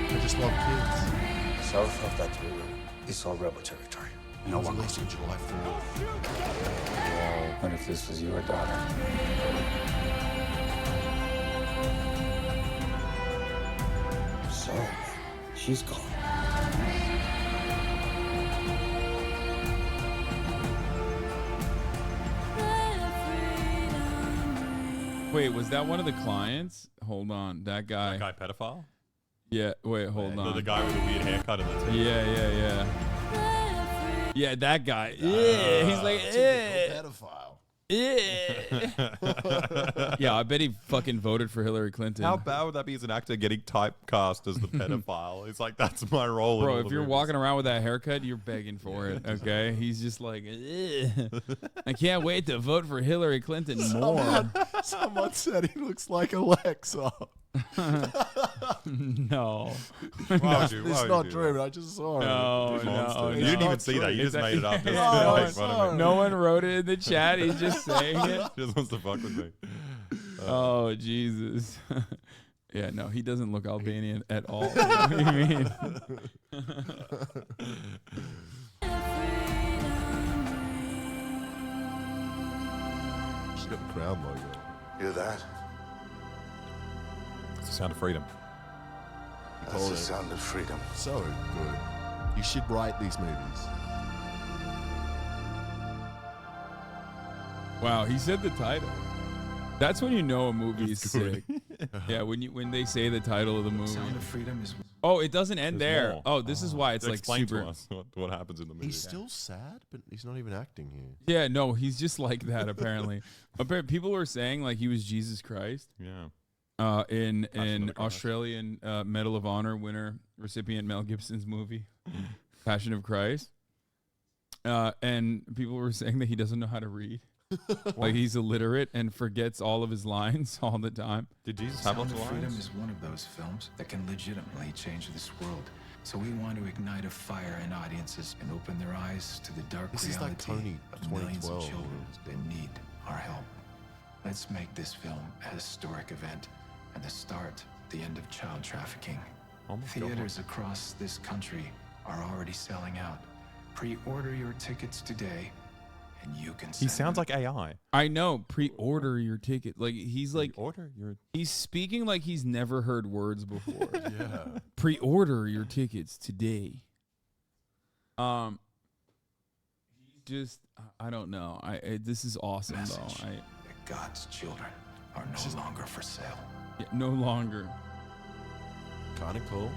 I just love kids. South of that river is all rebel territory. No one Released on July 4th. What if this was your daughter? So, she's gone. Wait, was that one of the clients? Hold on, that guy. That guy pedophile? Yeah, wait, hold on. The guy with the weird haircut and the teeth. Yeah. Yeah, that guy. Yeah, he's like, Pedophile. Yeah, I bet he fucking voted for Hillary Clinton. How bad would that be as an actor getting typecast as the pedophile? It's like, that's my role. in Bro, all if the you're movies. walking around with that haircut, you're begging for it, okay? He's just like, I can't wait to vote for Hillary Clinton more. Someone said he looks like Alexa. No. Why would you? It's Why not would you? true, but I just saw it. No, You no, monster. no. You didn't even It's see not that. You true. just made it up. Just No, to one- make fun of me. no one wrote it in the chat. He's just saying it. Just wants to fuck with me. Oh, Jesus. Yeah, no, he doesn't look Albanian at all. What do you mean? She's got the crown logo. Hear that? It's the sound of freedom. That's the sound of freedom. So good. You should write these movies. Wow, he said the title. That's when you know a movie is It's good. sick. Yeah, when they say the title of the movie. Sound of freedom is. Oh, it doesn't end There's there. more. Oh, this is why it's like Explain super. to us what happens in the movie. He's still sad, but he's not even acting here. Yeah, no, he's just like that apparently. Apparently, people were saying like he was Jesus Christ. Yeah. In Passion of the Christ. Australian Medal of Honor winner recipient Mel Gibson's movie, Passion of Christ. And people were saying that he doesn't know how to read. Like he's illiterate and forgets all of his lines all the time. Did Jesus have Sound lots of of Freedom lines? is one of those films that can legitimately change this world. So we want to ignite a fire in audiences and open their eyes to the dark This is like reality Tony of millions of 2012. children that need our help. Let's make this film a historic event and the start, the end of child trafficking. Oh my Theaters across this country are already selling out. Pre-order your tickets today, and you can. He sounds like AI. I know. Pre-order your ticket. Like he's like he's speaking like he's never heard words before. Yeah. Pre-order your tickets today. Just I don't know. This is awesome though. that God's children are no longer for sale. Yeah, no longer. Kind of cool.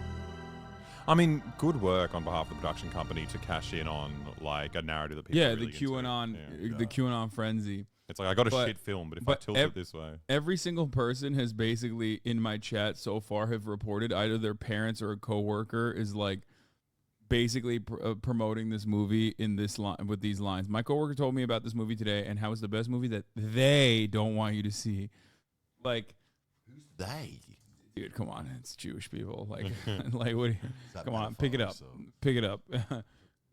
I mean, good work on behalf of the production company to cash in on like a narrative that people are really the QAnon, the QAnon frenzy. It's like I got a shit film, but if I tilt it this way, every single person has basically in my chat so far have reported either their parents or a coworker is like basically promoting this movie in this line with these lines. My coworker told me about this movie today and how it's the best movie that they don't want you to see. Like, who's they? Dude, come on, it's Jewish people. Like, like what? Come on, pick it up, pick it up.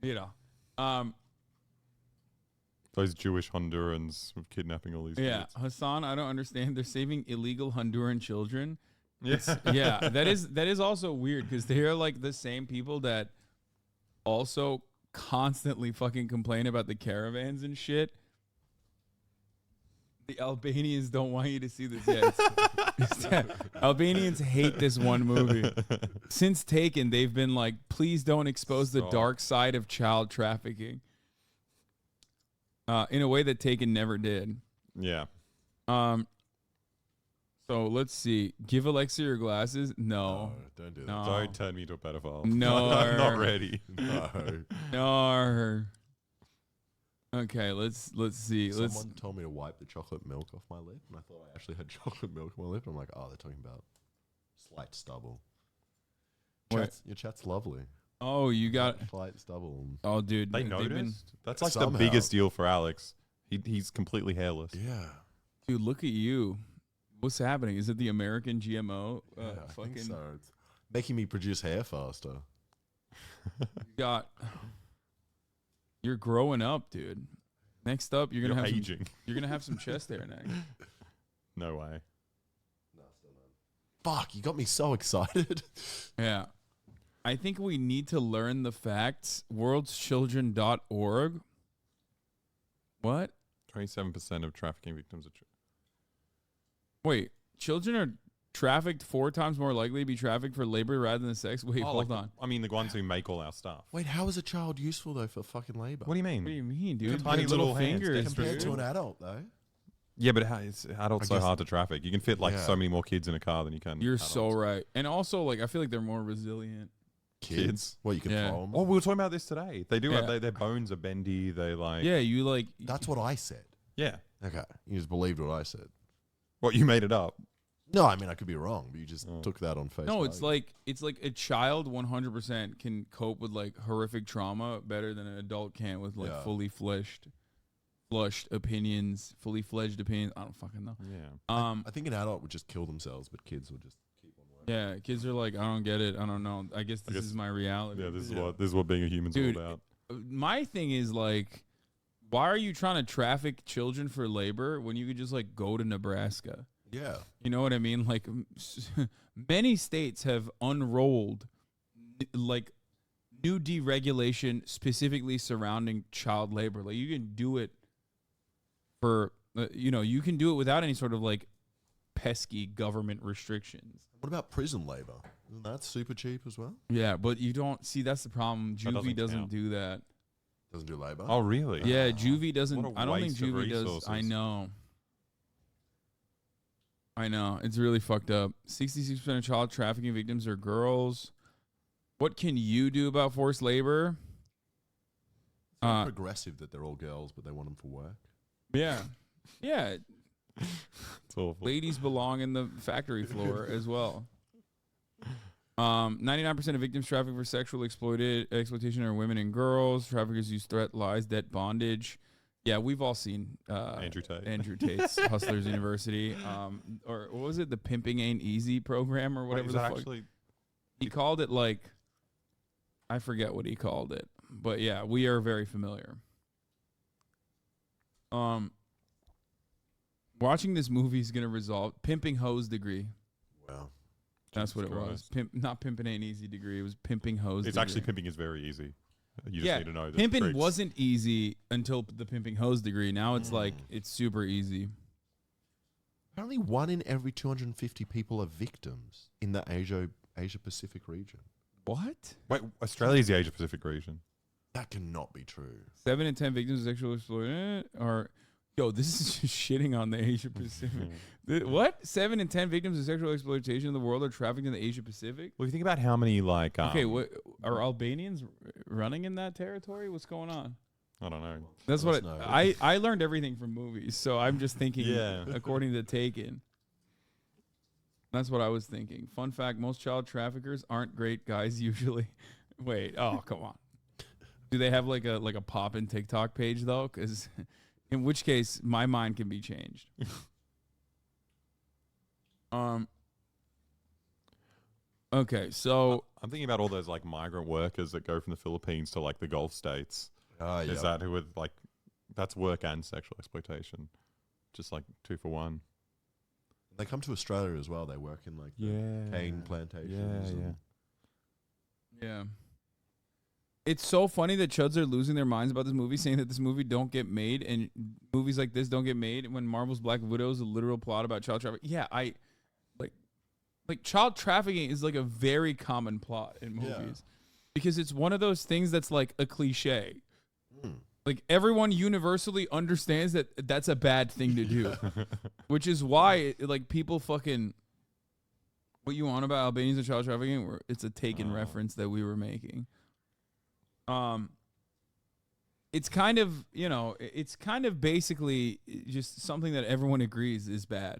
You know, those Jewish Hondurans kidnapping all these. Yeah, kids. Hasan, I don't understand. They're saving illegal Honduran children. Yes, yeah, that is also weird because they're like the same people that also constantly fucking complain about the caravans and shit. The Albanians don't want you to see this yet. Albanians hate this one movie. Since Taken, they've been like, please don't expose the dark side of child trafficking. In a way that Taken never did. Yeah. So let's see. Give Alexa your glasses? No. Don't do that. No. Don't turn me into a pedophile. No. I'm not ready. No. No. Okay, let's see. Someone told me to wipe the chocolate milk off my lip, and I thought I actually had chocolate milk on my lip. And I'm like, oh, they're talking about slight stubble. Your chat's lovely. Oh, you got slight stubble. Oh, dude, They they've noticed. been- That's like Somehow. the biggest deal for Alex. He's completely hairless. Yeah. Dude, look at you. What's happening? Is it the American GMO? Yeah, I Fucking think so. It's making me produce hair faster. You're growing up, dude. Next up, you're gonna You're have aging. You're gonna have some chest hair next. No way. Fuck, you got me so excited. Yeah. I think we need to learn the facts. Worldschildren.org. What? 27% of trafficking victims are. Wait, children are trafficked 4 times more likely to be trafficked for labor rather than sex? Wait, hold on. I mean, the ones who make all our stuff. Wait, how is a child useful though for fucking labor? What do you mean? What do you mean, dude? Tiny little hands. fingers, Compared dude. to an adult though. Yeah, but it's adults I so guess- hard to traffic. You can fit like Yeah. so many more kids in a car than you can. You're adults. so right. And also, like, I feel like they're more resilient. Kids? Well, you can Yeah. throw them. Oh, we were talking about this today. They do. Yeah. Their bones are bendy. They like. Yeah, you like. That's what I said. Yeah. Okay. You just believed what I said. What, you made it up? No, I mean I could be wrong, but you just took that on face No, value. it's like a child 100% can cope with like horrific trauma better than an adult can with like Yeah. fully flushed opinions, fully fledged opinions. I don't fucking know. Yeah. I think an adult would just kill themselves, but kids would just keep on working. Yeah, kids are like, I don't get it. I don't know. I guess this is my reality. Yeah, this is what being a human's Dude, all about. My thing is like, why are you trying to traffic children for labor when you could just like go to Nebraska? Yeah. You know what I mean? Like many states have unrolled like new deregulation specifically surrounding child labor. Like you can do it for, you can do it without any sort of like pesky government restrictions. What about prison labor? Isn't that super cheap as well? Yeah, but you don't see, that's the problem. That Juvie doesn't count. do that. Doesn't do labor? Oh, really? Yeah, Juvie doesn't. What a I don't think waste of Juvie does. resources. I know. It's really fucked up. 66% of child trafficking victims are girls. What can you do about forced labor? It's not progressive that they're all girls, but they want them for work. Yeah. Yeah. It's awful. Ladies belong in the factory floor as well. 99% of victims trafficked for sexual exploitation are women and girls. Traffickers use threat, lies, debt, bondage. Yeah, we've all seen Andrew Tate. Andrew Tate's Hustlers University. Or what was it? The Pimping Ain't Easy program or whatever Wait, is the that fuck. actually? He called it like I forget what he called it, but yeah, we are very familiar. Watching this movie is gonna resolve pimping hose degree. Wow, that's what it was. Not pimping ain't easy degree. It was pimping hose. It's degree. actually pimping is very easy. You just need to know the pimping tricks. wasn't easy until the pimping hose degree. Now it's like it's super easy. Apparently, 1 in every 250 people are victims in the Asia Pacific region. What? Wait, Australia's the Asia Pacific region. That cannot be true. 7 in 10 victims of sexual exploitation are. Yo, this is just shitting on the Asia Pacific. What? 7 in 10 victims of sexual exploitation in the world are trafficked in the Asia Pacific? Well, if you think about how many like okay, what are Albanians running in that territory? What's going on? I don't know. That's what I learned everything from movies, so I'm just thinking Yeah. according to Taken. That's what I was thinking. Fun fact, most child traffickers aren't great guys usually. Wait, oh, come on. Do they have like a pop-in TikTok page though? Cuz in which case my mind can be changed. Okay, so I'm thinking about all those like migrant workers that go from the Philippines to like the Gulf states. Is that who would like that's work and sexual exploitation, just like 2 for 1. They come to Australia as well. They work in like the cane plantations. Yeah. It's so funny that chuds are losing their minds about this movie, saying that this movie don't get made and movies like this don't get made when Marvel's Black Widow is a literal plot about child trafficking. Yeah, like child trafficking is like a very common plot in movies because it's one of those things that's like a cliche. Like everyone universally understands that that's a bad thing to do, which is why like people fucking what you want about Albanians and child trafficking. It's a Taken reference that we were making. It's kind of, it's kind of basically just something that everyone agrees is bad.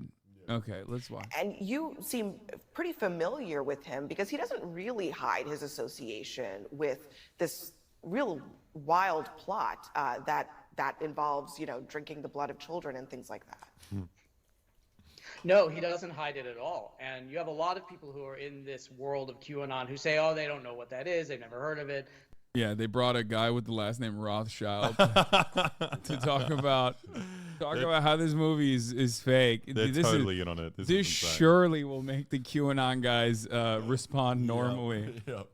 Okay, let's watch. And you seem pretty familiar with him because he doesn't really hide his association with this real wild plot that involves, drinking the blood of children and things like that. No, he doesn't hide it at all. And you have a lot of people who are in this world of QAnon who say, oh, they don't know what that is. They've never heard of it. Yeah, they brought a guy with the last name Rothschild to talk about how this movie is fake. They're totally in on it. This surely will make the QAnon guys respond normally. Yep.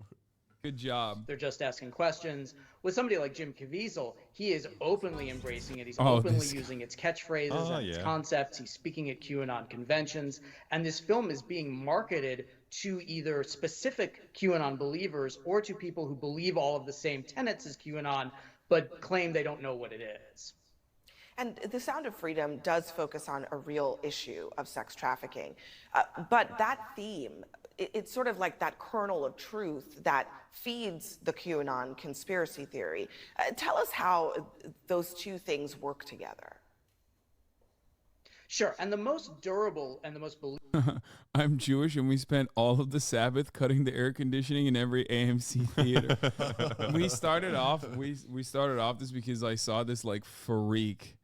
Good job. They're just asking questions. With somebody like Jim Caviezel, he is openly embracing it. He's openly using its catchphrases and its concepts. He's speaking at QAnon conventions. And this film is being marketed to either specific QAnon believers or to people who believe all of the same tenets as QAnon, but claim they don't know what it is. And The Sound of Freedom does focus on a real issue of sex trafficking. But that theme, it's sort of like that kernel of truth that feeds the QAnon conspiracy theory. Tell us how those two things work together. Sure, and the most durable and the most I'm Jewish, and we spent all of the Sabbath cutting the air conditioning in every AMC theater. we started off this because I saw this like freak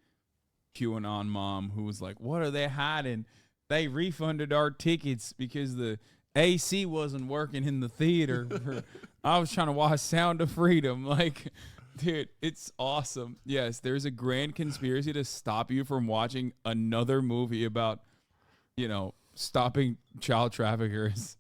QAnon mom who was like, "What are they hiding? They refunded our tickets because the AC wasn't working in the theater. I was trying to watch Sound of Freedom." Like, dude, it's awesome. Yes, there's a grand conspiracy to stop you from watching another movie about, stopping child traffickers.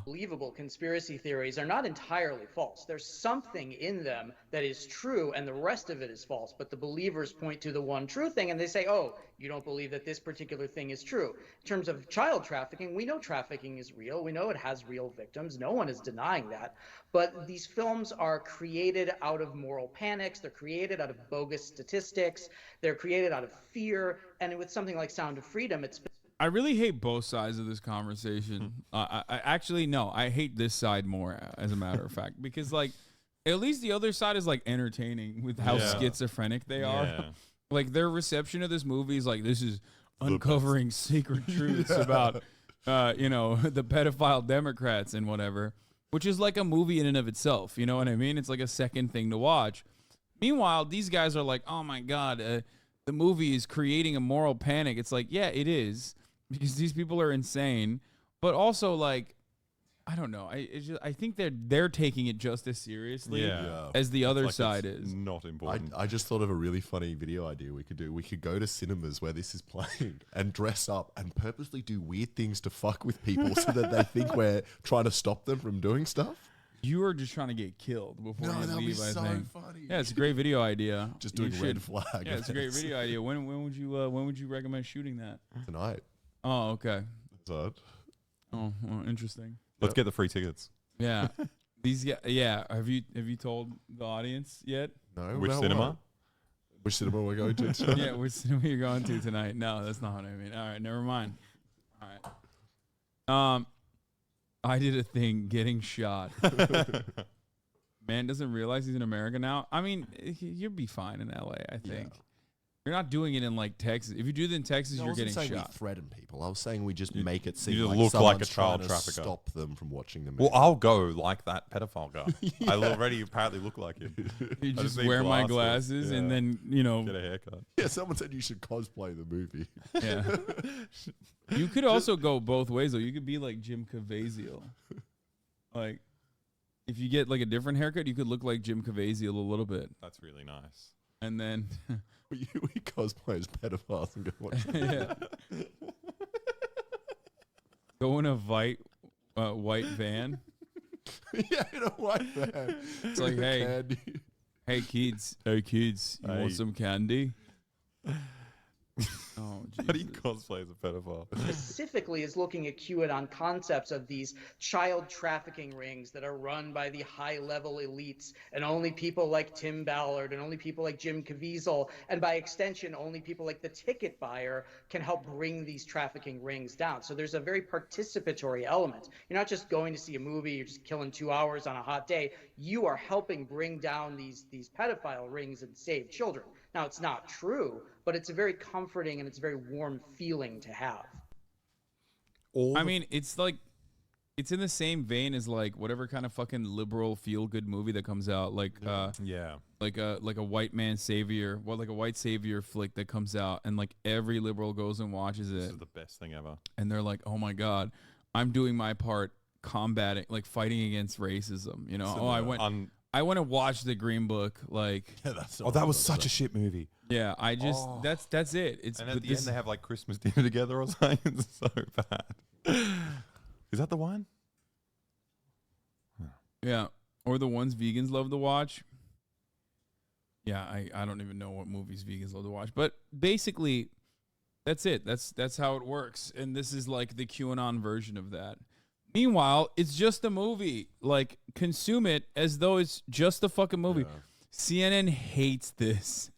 Believable conspiracy theories are not entirely false. There's something in them that is true and the rest of it is false, but the believers point to the one true thing and they say, oh, you don't believe that this particular thing is true. In terms of child trafficking, we know trafficking is real. We know it has real victims. No one is denying that. But these films are created out of moral panics. They're created out of bogus statistics. They're created out of fear. And with something like Sound of Freedom, it's I really hate both sides of this conversation. I hate this side more, as a matter of fact, because like at least the other side is like entertaining with how schizophrenic they are. Yeah. Like their reception of this movie is like, this is uncovering secret truths about, the pedophile Democrats and whatever, which is like a movie in and of itself. You know what I mean? It's like a second thing to watch. Meanwhile, these guys are like, oh my God, the movie is creating a moral panic. It's like, yeah, it is. Because these people are insane, but also like, I don't know. I think they're taking it just as seriously as the other side is. Not important. I just thought of a really funny video idea we could do. We could go to cinemas where this is playing and dress up and purposely do weird things to fuck with people so that they think we're trying to stop them from doing stuff. You are just trying to get killed before you leave. Be so funny. Yeah, it's a great video idea. Just doing red flag. Yeah, it's a great video idea. When would you recommend shooting that? Tonight. Oh, okay. That's it. Oh, well, interesting. Let's get the free tickets. Yeah. Have you told the audience yet? No. Which cinema? What? Which cinema we're going to tonight? Yeah, which cinema you're going to tonight? No, that's not what I mean. All right, never mind. All right. I did a thing getting shot. Man doesn't realize he's in America now. I mean, you'll be fine in LA, I think. Yeah. You're not doing it in like Texas. If you do it in Texas, you're getting shot. I wasn't saying we threaten people. I was saying we just make it seem you like look like a someone's child trying to trafficker. Stop them from watching the movie. Well, I'll go like that pedophile guy. I already apparently look like him. You just wear my glasses and then, get a haircut. Yeah, someone said you should cosplay the movie. Yeah. You could also go both ways, though. You could be like Jim Caviezel. Like, if you get like a different haircut, you could look like Jim Caviezel a little bit. That's really nice. And then we cosplay as pedophiles and go watch Go in a white van. Yeah, in a white van. It's like, hey kids, you want some candy? Oh, Jesus. How do you cosplay as a pedophile? Specifically is looking at QAnon concepts of these child trafficking rings that are run by the high-level elites, and only people like Tim Ballard and only people like Jim Caviezel, and by extension, only people like the ticket buyer can help bring these trafficking rings down. So there's a very participatory element. You're not just going to see a movie, you're just killing 2 hours on a hot day. You are helping bring down these pedophile rings and save children. Now, it's not true, but it's a very comforting and it's a very warm feeling to have. I mean, it's like, it's in the same vein as like whatever kind of fucking liberal feel-good movie that comes out, like like a white man savior, like a white savior flick that comes out, and like every liberal goes and watches it. This is the best thing ever. And they're like, oh my God, I'm doing my part combating, like fighting against racism. You know, So I want to watch The Green Book. Like, that was such a shit movie. Yeah, I just that's it. It's and at the end they have like Christmas dinner together or something. It's so bad. Is that the one? Yeah, or the ones vegans love to watch. Yeah, I don't even know what movies vegans love to watch, but basically, that's it. That's how it works, and this is like the QAnon version of that. Meanwhile, it's just a movie. Like, consume it as though it's just a fucking movie. Yeah. CNN hates this,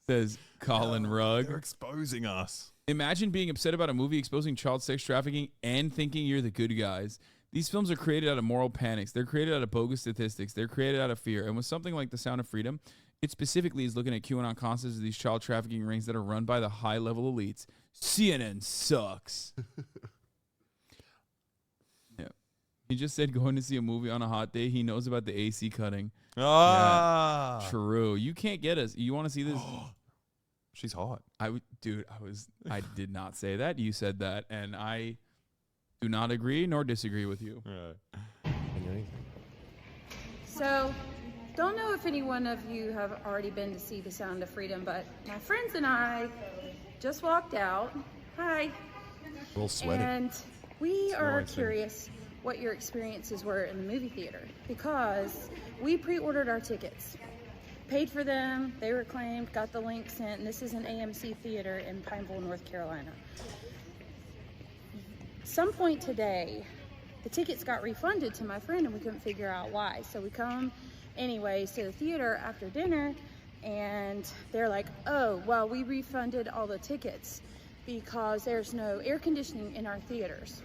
says Colin Rugg. They're exposing us. Imagine being upset about a movie exposing child sex trafficking and thinking you're the good guys. These films are created out of moral panics. They're created out of bogus statistics. They're created out of fear. And with something like The Sound of Freedom, it specifically is looking at QAnon concepts of these child trafficking rings that are run by the high-level elites. CNN sucks. He just said going to see a movie on a hot day. He knows about the AC cutting. Ah, yeah, true. You can't get us. You want to see this? She's hot. I did not say that. You said that, and I do not agree nor disagree with you. Right. So, don't know if any one of you have already been to see The Sound of Freedom, but my friends and I just walked out. Hi. A little sweaty. And we are curious what your experiences were in the movie theater, because we pre-ordered our tickets, paid for them, they were claimed, got the link sent, and this is an AMC theater in Pineville, North Carolina. Some point today, the tickets got refunded to my friend and we couldn't figure out why. So we come anyways to the theater after dinner and they're like, oh, well, we refunded all the tickets because there's no air conditioning in our theaters.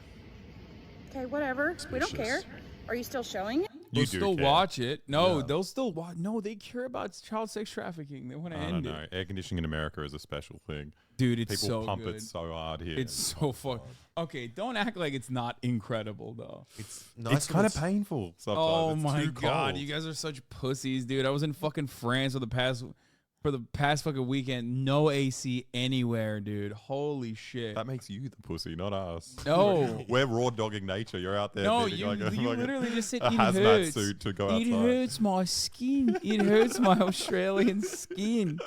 Okay, whatever. We don't care. Are you still showing it? They'll still watch it. No, they'll still watch. No, they care about child sex trafficking. They want to end it. Air conditioning in America is a special thing. Dude, it's People so pump good. it so hard here. It's so fun. Okay, don't act like it's not incredible, though. It's kind of painful sometimes. Oh It's my too God, cold. you guys are such pussies, dude. I was in fucking France for the past for the past fucking weekend, no AC anywhere, dude. Holy shit. That makes you the pussy, not us. No. We're raw dogging nature. You're out there No, needing you like literally just said a it hazmat hurts. suit to go It outside. hurts my skin. It hurts my Australian skin.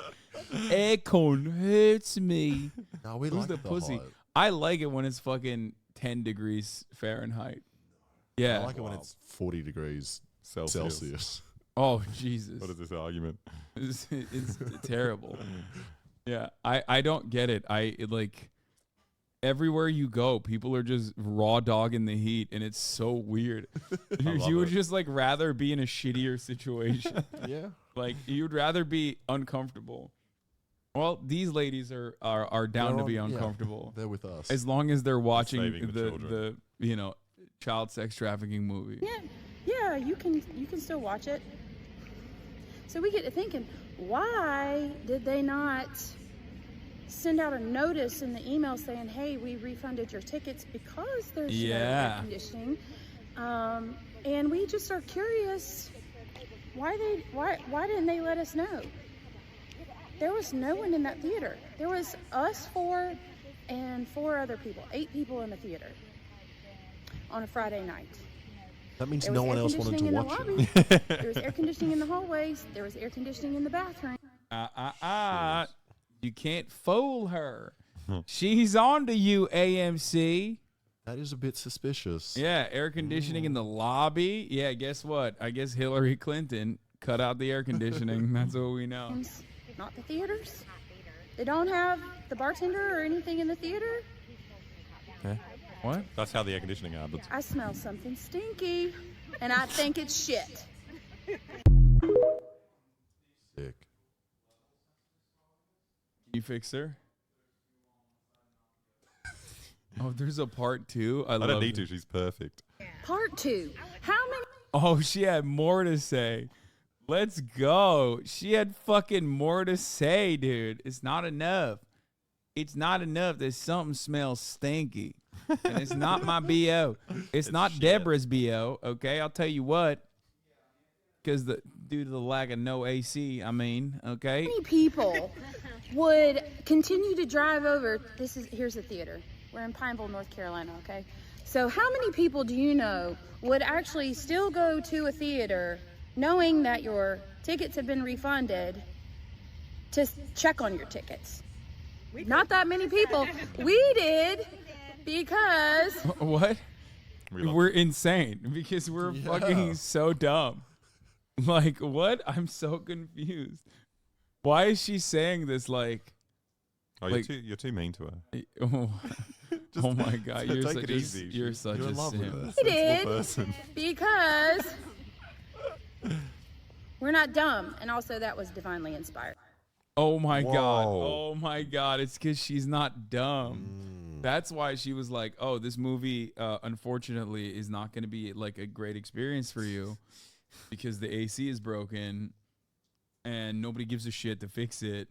Aircon hurts me. No, we Who's like the the pussy? hot. I like it when it's fucking 10 degrees Fahrenheit. Yeah. I like it when it's 40 degrees Celsius. Oh, Jesus. What is this argument? It's terrible. Yeah, I don't get it. Like everywhere you go, people are just raw dogging the heat, and it's so weird. You would just like rather be in a shittier situation. Yeah. Like you'd rather be uncomfortable. Well, these ladies are down to be uncomfortable. They're with us. As long as they're watching Saving the the you know, child sex trafficking movie. Yeah, you can still watch it. So we get to thinking, why did they not send out a notice in the email saying, hey, we refunded your tickets because there's no air conditioning? And we just are curious, why didn't they let us know? There was no one in that theater. There was us 4 and 4 other people, 8 people in the theater on a Friday night. That means There no was one air else wanted to conditioning in watch the it. lobby. There was air conditioning in the hallways. There was air conditioning in the bathroom. You can't fool her. She's on to you, AMC. That is a bit suspicious. Yeah, air conditioning in the lobby. Yeah, guess what? I guess Hillary Clinton cut out the air conditioning. That's what we know. Not the theaters. They don't have the bartender or anything in the theater. Okay. What? That's how the air conditioning happens. I smell something stinky, and I think it's shit. Sick. You fix her? Oh, there's a part 2. I don't need to. She's perfect. Part 2. How many? Oh, she had more to say. Let's go. She had fucking more to say, dude. It's not enough. It's not enough that something smells stinky. And it's not my BO. It's not Deborah's BO, okay? I'll tell you what. Because due to the lack of no AC, I mean, okay? How many people would continue to drive over? Here's the theater. We're in Pineville, North Carolina, okay? So how many people do you know would actually still go to a theater knowing that your tickets have been refunded to check on your tickets? Not that many people. We did because... What? We're insane because we're fucking so dumb. Like, what? I'm so confused. Why is she saying this like... Oh, like, you're too mean to her. Oh my God, you're take such it easy. You're such You're in a love with sim. her. We did person. because we're not dumb, and also that was divinely inspired. Oh my God. Whoa. Oh my God. It's because she's not dumb. That's why she was like, oh, this movie, unfortunately, is not going to be like a great experience for you because the AC is broken and nobody gives a shit to fix it.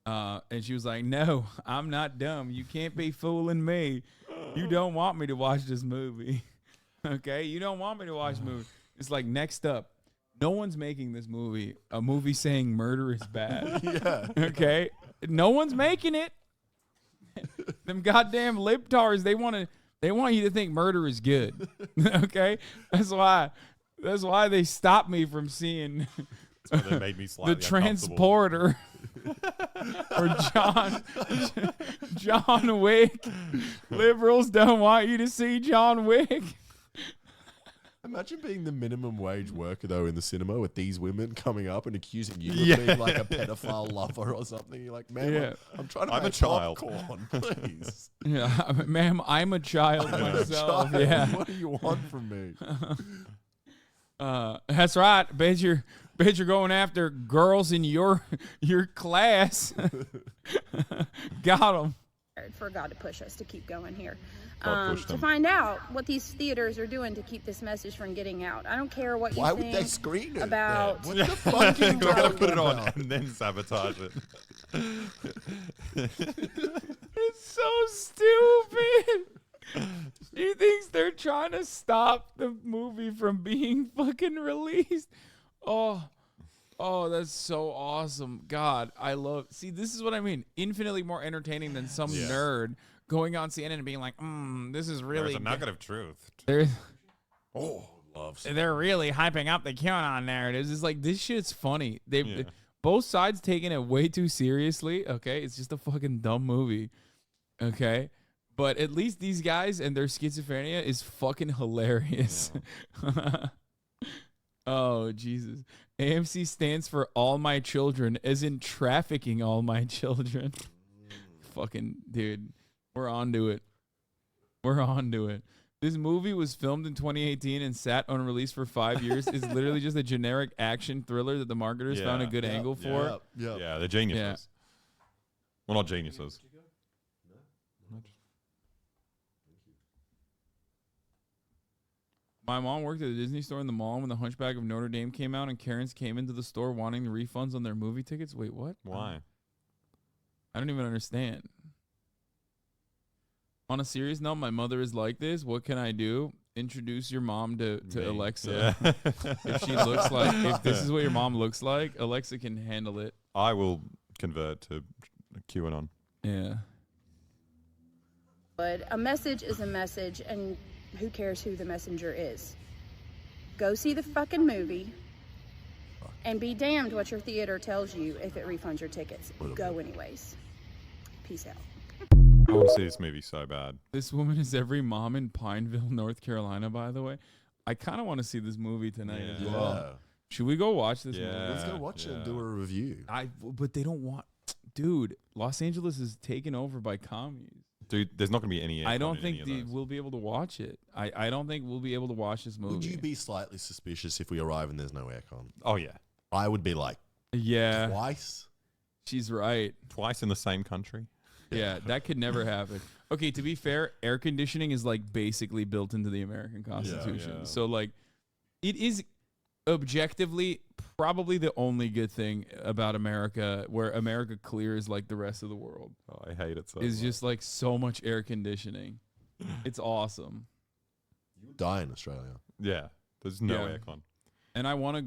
And she was like, no, I'm not dumb. You can't be fooling me. You don't want me to watch this movie. Okay? You don't want me to watch the movie. It's like, next up, no one's making this movie a movie saying murder is bad. Yeah. Okay? No one's making it. Them goddamn libtards, they want you to think murder is good. Okay? That's why they stopped me from seeing That's why they made me slightly the Transporter or John Wick. Liberals don't want you to see John Wick. Imagine being the minimum wage worker, though, in the cinema with these women coming up and accusing you Yeah. of being like a pedophile lover or something. You're like, man, Yeah. I'm trying to I'm a make child. popcorn, please. Yeah, ma'am, I'm a child I'm a myself. child. Yeah. What do you want from me? That's right. Bet you're going after girls in your God, got them. For God to push us to keep going here. God pushed To them. find out what these theaters are doing to keep this message from getting out. I don't care what you Why think would they screen it? about... What the fuck are you We're gonna talking put it on about? and then sabotage it. It's so stupid. She thinks they're trying to stop the movie from being fucking released. Oh, Oh, that's so awesome. God, I love... See, this is what I mean. Infinitely more entertaining than some nerd going on CNN and being like, this is really... There's a nugget of truth. They're really hyping up the QAnon narratives. It's like, this shit's funny. Both sides taking it way too seriously, okay? It's just a fucking dumb movie, okay? But at least these guys and their schizophrenia is fucking hilarious. Yeah. Oh, Jesus. AMC stands for all my children, as in trafficking all my children. Fucking, dude, we're on to it. We're on to it. This movie was filmed in 2018 and sat unreleased for 5 years. It's literally just a generic action thriller that the marketers found a good angle for. Yeah, they're geniuses. Yeah. Well, not geniuses. My mom worked at a Disney store in the mall when The Hunchback of Notre Dame came out, and Karens came into the store wanting refunds on their movie tickets. Wait, what? Why? I don't even understand. On a serious note, my mother is like this. What can I do? Introduce your mom to Alexa. Yeah. If she looks like, if this is what your mom looks like, Alexa can handle it. I will convert to QAnon. Yeah. But a message is a message, and who cares who the messenger is? Go see the fucking movie, and be damned what your theater tells you if it refunds your tickets. Go anyways. Peace out. I want to see this movie so bad. This woman is every mom in Pineville, North Carolina, by the way. I kind of want to see this movie tonight as well. Should we go watch this movie? Let's go watch it and do a review. But they don't want... Dude, Los Angeles is taken over by commies. Dude, there's not going to be any... I don't think we'll be able to watch it. I don't think we'll be able to watch this movie. Would you be slightly suspicious if we arrive and there's no aircon? Oh, yeah. I would be like... Yeah. Twice? She's right. Twice in the same country? Yeah, that could never happen. Okay, to be fair, air conditioning is like basically built into the American Constitution. Yeah. So like it is objectively probably the only good thing about America, where America clears like the rest of the world. Oh, I hate it so Is much. just like so much air conditioning. It's awesome. You would die in Australia. Yeah, there's no aircon. And I want to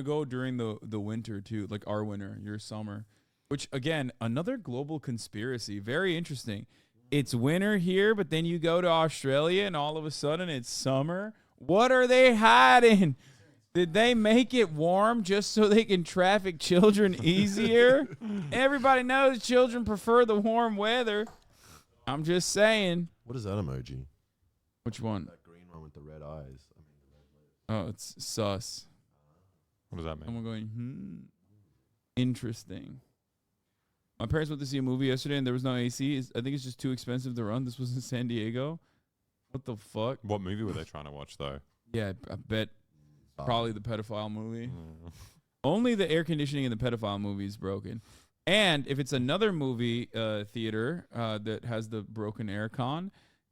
go during the winter too, like our winter, your summer. Which, again, another global conspiracy. Very interesting. It's winter here, but then you go to Australia and all of a sudden it's summer. What are they hiding? Did they make it warm just so they can traffic children easier? Everybody knows children prefer the warm weather. I'm just saying. What is that emoji? Which one? That green one with the red eyes. Oh, it's sus. What does that mean? Someone going, Interesting. My parents went to see a movie yesterday and there was no AC. I think it's just too expensive to run. This was in San Diego. What the fuck? What movie were they trying to watch, though? Yeah, I bet probably the pedophile movie. Only the air conditioning in the pedophile movie is broken. And if it's another movie theater that has the broken aircon,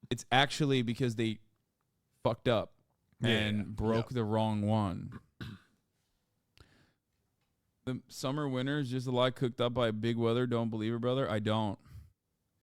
it's actually because they fucked up and broke the wrong one. The summer winter is just a lie cooked up by big weather. Don't believe it, brother. I don't.